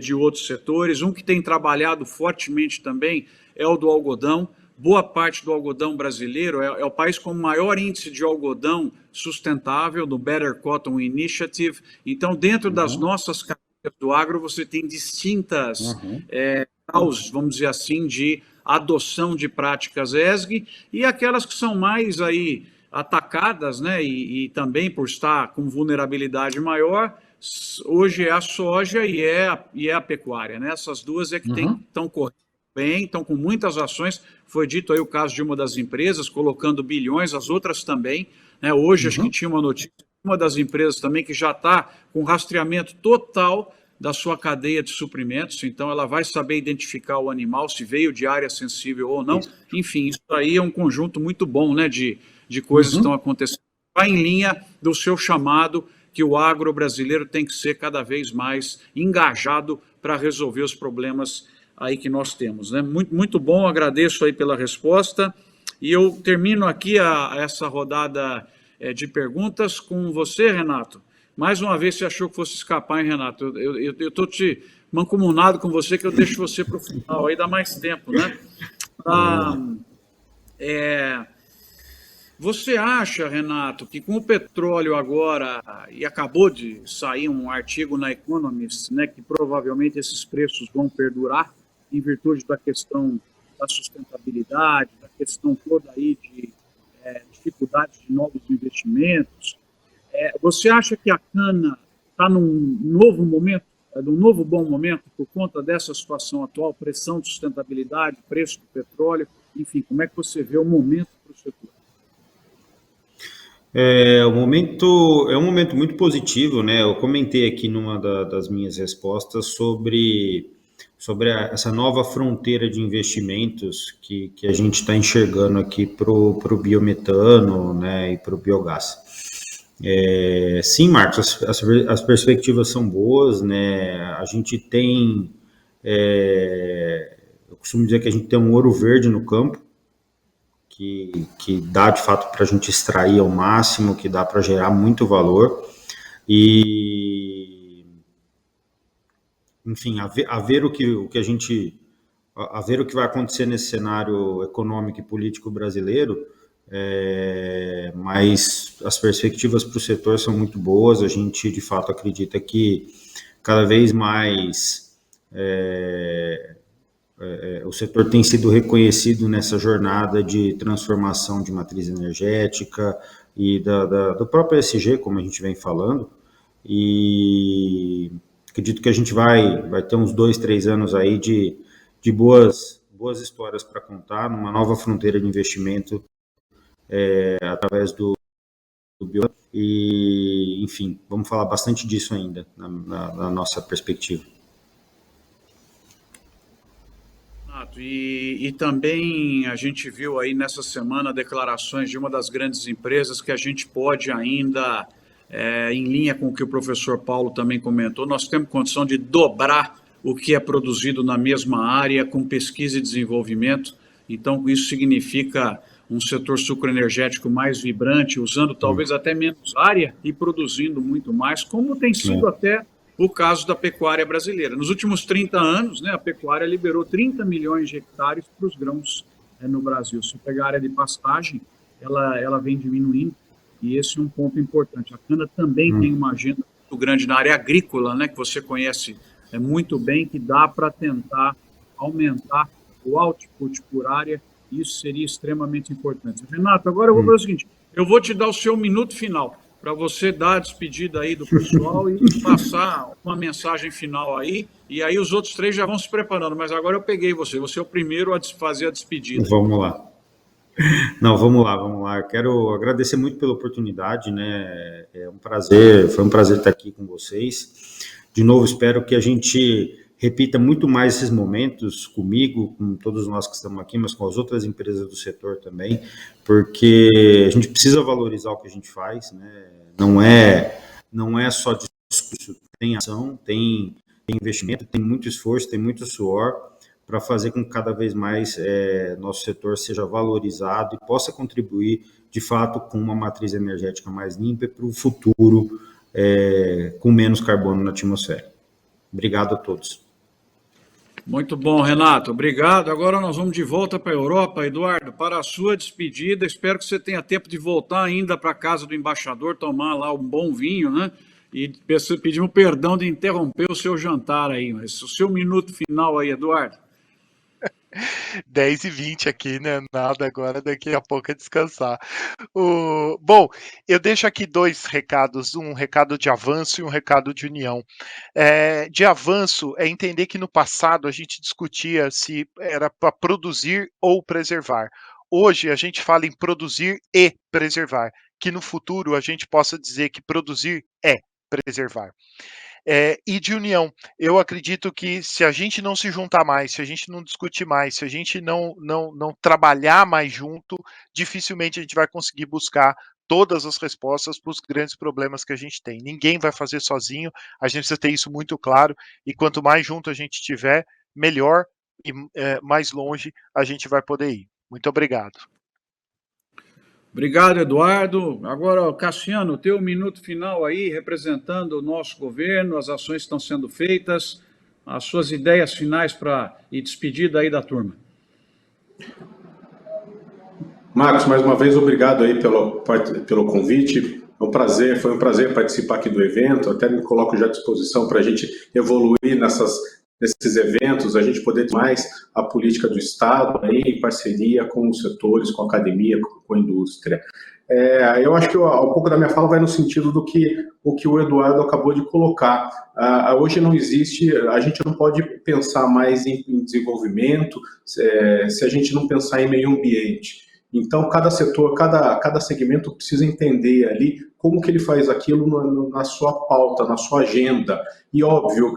de outros setores. Um que tem trabalhado fortemente também é o do algodão. Boa parte do algodão brasileiro é o país com o maior índice de algodão sustentável, do Better Cotton Initiative. Então, dentro das nossas cadeias do agro, você tem distintas causas, vamos dizer assim, de adoção de práticas ESG, e aquelas que são mais aí atacadas, né, e também por estar com vulnerabilidade maior, hoje é a soja e é a pecuária, né? Essas duas é que estão correndo bem, estão com muitas ações. Foi dito aí o caso de uma das empresas, colocando bilhões, as outras também, né? Hoje acho que tinha uma notícia, uma das empresas também que já está com rastreamento total da sua cadeia de suprimentos, então ela vai saber identificar o animal, se veio de área sensível ou não. Enfim, isso aí é um conjunto muito bom, né, de coisas que estão acontecendo. Vai em linha do seu chamado, que o agro brasileiro tem que ser cada vez mais engajado para resolver os problemas aí que nós temos, né? Muito, muito bom, agradeço aí pela resposta, e eu termino aqui essa rodada de perguntas com você, Renato. Mais uma vez, você achou que fosse escapar, hein, Renato? Eu estou te mancomunado com você, que eu deixo você para o final, aí dá mais tempo, né? Você acha, Renato, que com o petróleo agora, e acabou de sair um artigo na Economist, né, que provavelmente esses preços vão perdurar em virtude da questão da sustentabilidade, da questão toda aí de dificuldades de novos investimentos, você acha que a cana está num novo momento, num novo bom momento, por conta dessa situação atual, pressão de sustentabilidade, preço do petróleo, enfim, como é que você vê o momento para o setor? É um momento muito positivo, né? Eu comentei aqui numa das minhas respostas sobre essa nova fronteira de investimentos que a gente está enxergando aqui para o biometano, né, e para o biogás. Sim, Marcos, as perspectivas são boas, né? A gente tem, eu costumo dizer que a gente tem um ouro verde no campo, que dá de fato para a gente extrair ao máximo, que dá para gerar muito valor, e enfim, a ver o que a gente, a ver o que vai acontecer nesse cenário econômico e político brasileiro. Mas as perspectivas para o setor são muito boas. A gente de fato acredita que cada vez mais o setor tem sido reconhecido nessa jornada de transformação de matriz energética e do próprio ESG, como a gente vem falando, e acredito que a gente vai ter uns 2-3 anos aí de boas histórias para contar, numa nova fronteira de investimento através do bio, e enfim, vamos falar bastante disso ainda na nossa perspectiva. E também a gente viu aí nessa semana declarações de uma das grandes empresas que a gente pode ainda, em linha com o que o professor Paulo também comentou, nós temos condição de dobrar o que é produzido na mesma área com pesquisa e desenvolvimento. Então, isso significa um setor sucroenergético mais vibrante, usando talvez até menos área e produzindo muito mais, como tem sido até o caso da pecuária brasileira. Nos últimos 30 anos, né, a pecuária liberou 30 milhões de hectares para os grãos no Brasil. Se pegar a área de pastagem, ela vem diminuindo, e esse é um ponto importante. A cana também tem uma agenda muito grande na área agrícola, né, que você conhece muito bem, que dá para tentar aumentar o output por área. Isso seria extremamente importante. Renato, agora eu vou fazer o seguinte, eu vou te dar o seu minuto final, para você dar a despedida aí do pessoal e passar uma mensagem final aí, e aí os outros 3 já vão se preparando, mas agora eu peguei você é o primeiro a fazer a despedida. Vamos lá. Não, vamos lá. Eu quero agradecer muito pela oportunidade, né? Foi um prazer estar aqui com vocês. De novo, espero que a gente repita muito mais esses momentos comigo, com todos nós que estamos aqui, mas com as outras empresas do setor também, porque a gente precisa valorizar o que a gente faz, né? Não é só discurso, tem ação, tem investimento, tem muito esforço, tem muito suor para fazer com que cada vez mais nosso setor seja valorizado e possa contribuir, de fato, com uma matriz energética mais limpa para o futuro, com menos carbono na atmosfera. Obrigado a todos. Muito bom, Renato. Obrigado. Agora nós vamos de volta para a Europa. Eduardo, para a sua despedida, espero que você tenha tempo de voltar ainda para a casa do embaixador, tomar lá um bom vinho, né? E pedimos perdão de interromper o seu jantar aí, mas o seu minuto final aí, Eduardo. 10h20 aqui, né? Nada agora, daqui a pouco é descansar. Bom, eu deixo aqui 2 recados, um recado de avanço e um recado de união. De avanço é entender que no passado a gente discutia se era para produzir ou preservar. Hoje a gente fala em produzir e preservar, que no futuro a gente possa dizer que produzir é preservar. E de união, eu acredito que se a gente não se juntar mais, se a gente não discutir mais, se a gente não trabalhar mais junto, dificilmente a gente vai conseguir buscar todas as respostas para os grandes problemas que a gente tem. Ninguém vai fazer sozinho, a gente precisa ter isso muito claro, e quanto mais junto a gente estiver, melhor e mais longe a gente vai poder ir. Muito obrigado. Obrigado, Eduardo. Agora, Cassiano, teu minuto final aí, representando o nosso governo, as ações que estão sendo feitas, as suas ideias finais e despedida aí da turma. Marcos, mais uma vez, obrigado aí pelo convite. Foi um prazer participar aqui do evento. Até me coloco já à disposição para a gente evoluir nesses eventos, a gente poder ter mais a política do Estado aí, em parceria com os setores, com a academia, com a indústria. Eu acho que um pouco da minha fala vai no sentido do que o Eduardo acabou de colocar. Hoje não existe, a gente não pode pensar mais em desenvolvimento se a gente não pensar em meio ambiente. Então, cada setor, cada segmento precisa entender ali como que ele faz aquilo na sua pauta, na sua agenda. E, óbvio,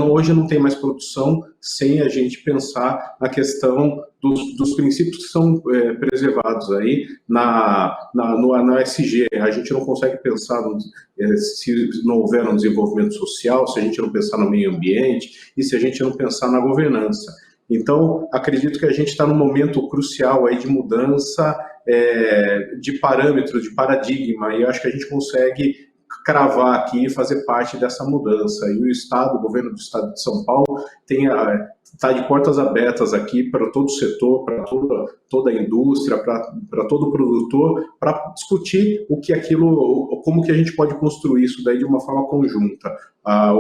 hoje não tem mais produção sem a gente pensar na questão dos princípios que são preservados aí no ESG. A gente não consegue pensar se não houver um desenvolvimento social, se a gente não pensar no meio ambiente e se a gente não pensar na governança. Então, acredito que a gente está num momento crucial aí de mudança de parâmetro, de paradigma, e eu acho que a gente consegue cravar aqui e fazer parte dessa mudança. E o governo do Estado de São Paulo está de portas abertas aqui para todo o setor, para toda a indústria, para todo produtor, para discutir como que a gente pode construir isso daí de uma forma conjunta.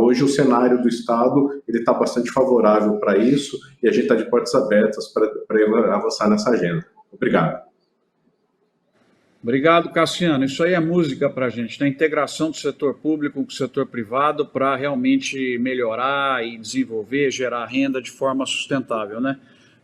Hoje o cenário do Estado está bastante favorável para isso e a gente está de portas abertas para avançar nessa agenda. Obrigado. Obrigado, Cassiano. Isso aí é música para a gente, né? Integração do setor público com o setor privado para realmente melhorar e desenvolver, gerar renda de forma sustentável, né?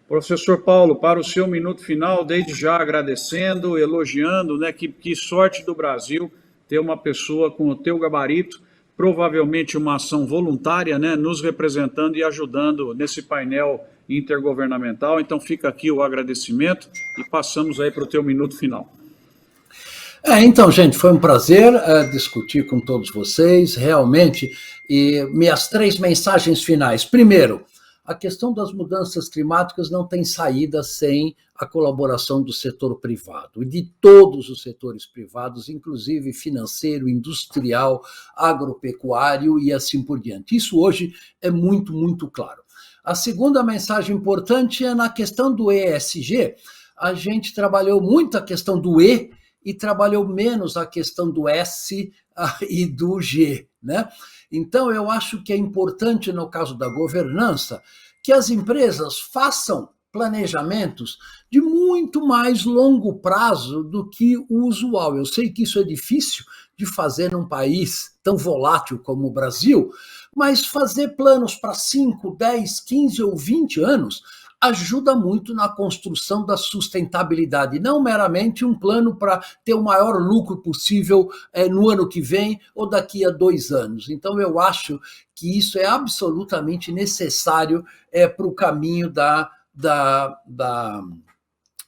Professor Paulo, para o seu minuto final, desde já agradecendo, elogiando, né? Que sorte do Brasil ter uma pessoa com o teu gabarito, provavelmente uma ação voluntária, né? Nos representando e ajudando nesse painel intergovernamental. Então fica aqui o agradecimento e passamos aí para o teu minuto final. Então, gente, foi um prazer discutir com todos vocês, realmente, e minhas 3 mensagens finais. Primeiro, a questão das mudanças climáticas não tem saída sem a colaboração do setor privado, e de todos os setores privados, inclusive financeiro, industrial, agropecuário e assim por diante. Isso hoje é muito, muito claro. A segunda mensagem importante é na questão do ESG. A gente trabalhou muito a questão do E, e trabalhou menos a questão do S e do G, né? Então, eu acho que é importante, no caso da governança, que as empresas façam planejamentos de muito mais longo prazo do que o usual. Eu sei que isso é difícil de fazer num país tão volátil como o Brasil, mas fazer planos para 5, 10, 15 ou 20 anos ajuda muito na construção da sustentabilidade, não meramente um plano para ter o maior lucro possível no ano que vem ou daqui a 2 anos. Então, eu acho que isso é absolutamente necessário para o caminho da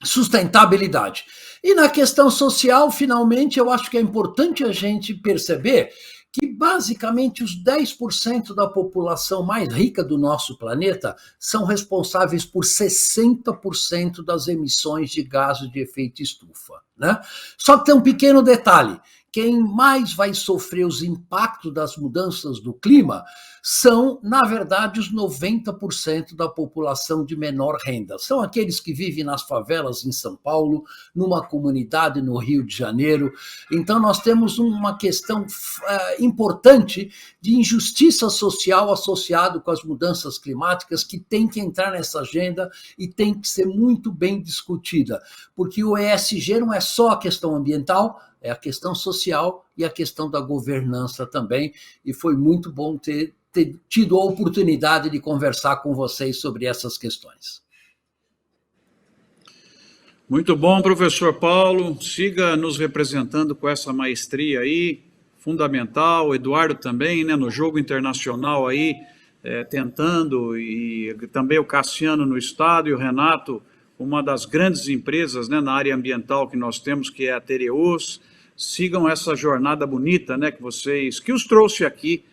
sustentabilidade. E na questão social, finalmente, eu acho que é importante a gente perceber que basicamente os 10% da população mais rica do nosso planeta são responsáveis por 60% das emissões de gases de efeito estufa, né? Só que tem um pequeno detalhe: quem mais vai sofrer os impactos das mudanças do clima são, na verdade, os 90% da população de menor renda. São aqueles que vivem nas favelas em São Paulo, numa comunidade no Rio de Janeiro. Então, nós temos uma questão importante de injustiça social associado com as mudanças climáticas que tem que entrar nessa agenda e tem que ser muito bem discutida, porque o ESG não é só a questão ambiental, é a questão social e a questão da governança também, e foi muito bom ter tido a oportunidade de conversar com vocês sobre essas questões. Muito bom, professor Paulo, siga nos representando com essa maestria aí, fundamental, Eduardo também, né, no jogo internacional aí, tentando, e também o Cassiano no Estado e o Renato, uma das grandes empresas, né, na área ambiental que nós temos, que é a Tereos. Sigam essa jornada bonita, né, que os trouxe aqui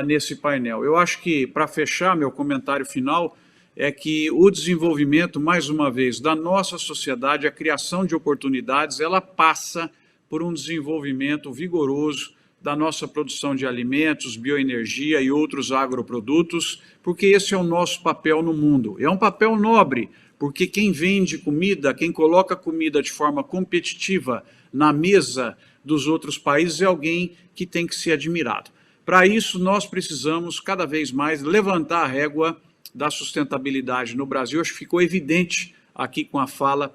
nesse painel. Eu acho que, para fechar, meu comentário final é que o desenvolvimento, mais uma vez, da nossa sociedade, a criação de oportunidades, ela passa por um desenvolvimento vigoroso da nossa produção de alimentos, bioenergia e outros agroprodutos, porque esse é o nosso papel no mundo. É um papel nobre, porque quem vende comida, quem coloca comida de forma competitiva na mesa dos outros países é alguém que tem que ser admirado. Para isso, nós precisamos cada vez mais levantar a régua da sustentabilidade no Brasil. Acho que ficou evidente aqui com a fala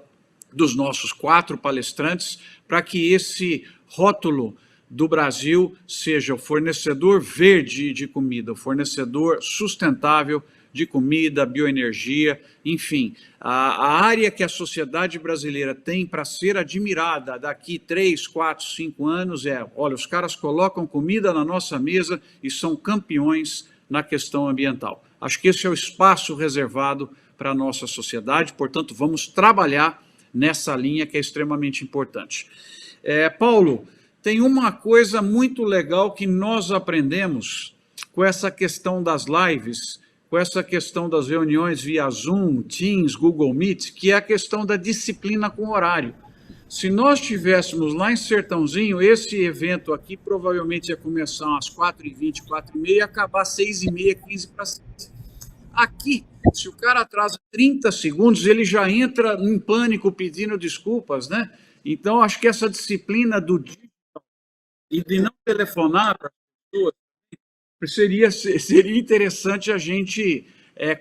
dos nossos 4 palestrantes, para que esse rótulo do Brasil seja o fornecedor verde de comida, o fornecedor sustentável de comida, bioenergia, enfim, a área que a sociedade brasileira tem para ser admirada daqui 3, 4, 5 anos olha, os caras colocam comida na nossa mesa e são campeões na questão ambiental. Acho que esse é o espaço reservado para a nossa sociedade, portanto, vamos trabalhar nessa linha que é extremamente importante. Paulo, tem uma coisa muito legal que nós aprendemos com essa questão das lives, com essa questão das reuniões via Zoom, Teams, Google Meet, que é a questão da disciplina com horário. Se nós tivéssemos lá em Sertãozinho, esse evento aqui provavelmente ia começar às 4h20, 4h30 e acabar às 6h30, 15 para 7. Aqui, se o cara atrasa 30 segundos, ele já entra em pânico pedindo desculpas, né? Então, acho que essa disciplina do digital e de não telefonar para as pessoas, seria interessante a gente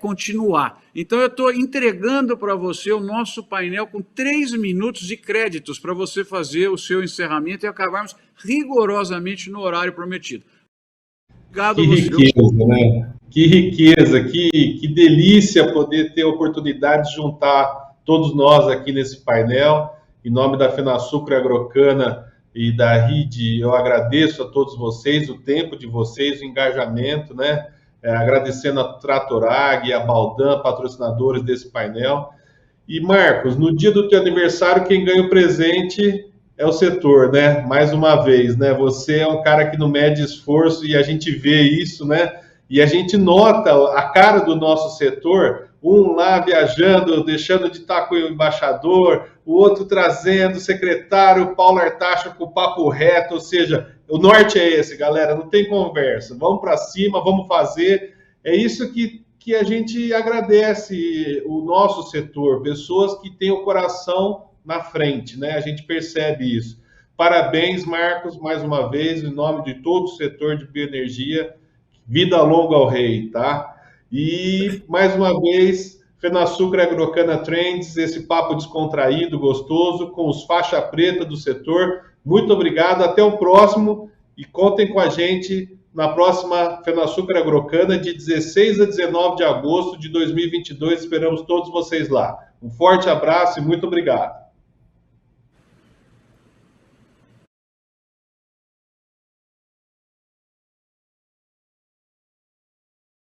continuar. Então, eu estou entregando para você o nosso painel com 3 minutos de créditos para você fazer o seu encerramento e acabarmos rigorosamente no horário prometido. Obrigado. Que riqueza, né? Que riqueza, que delícia poder ter a oportunidade de juntar todos nós aqui nesse painel. Em nome da FenaSucro Agrocana e da RID, eu agradeço a todos vocês, o tempo de vocês, o engajamento, né? Agradecendo a Tratorag e a Baldan, patrocinadores desse painel. E, Marcos, no dia do teu aniversário, quem ganha o presente é o setor, né? Mais uma vez, né? Você é um cara que não mede esforço e a gente vê isso, né? E a gente nota a cara do nosso setor, um lá viajando, deixando de estar com o embaixador, o outro trazendo o secretário, o Paulo Artacho com o papo reto, ou seja, o norte é esse, galera, não tem conversa, vamos para cima, vamos fazer. É isso que a gente agradece o nosso setor, pessoas que têm o coração na frente, né? A gente percebe isso. Parabéns, Marcos, mais uma vez, em nome de todo o setor de bioenergia, vida longa ao rei, tá? E, mais uma vez, FenaSucro Agrocana Trends, esse papo descontraído, gostoso, com os faixa preta do setor. Muito obrigado, até o próximo e contem com a gente na próxima FenaSucro Agrocana, de 16 a 19 de agosto de 2022. Esperamos todos vocês lá. Um forte abraço e muito obrigado.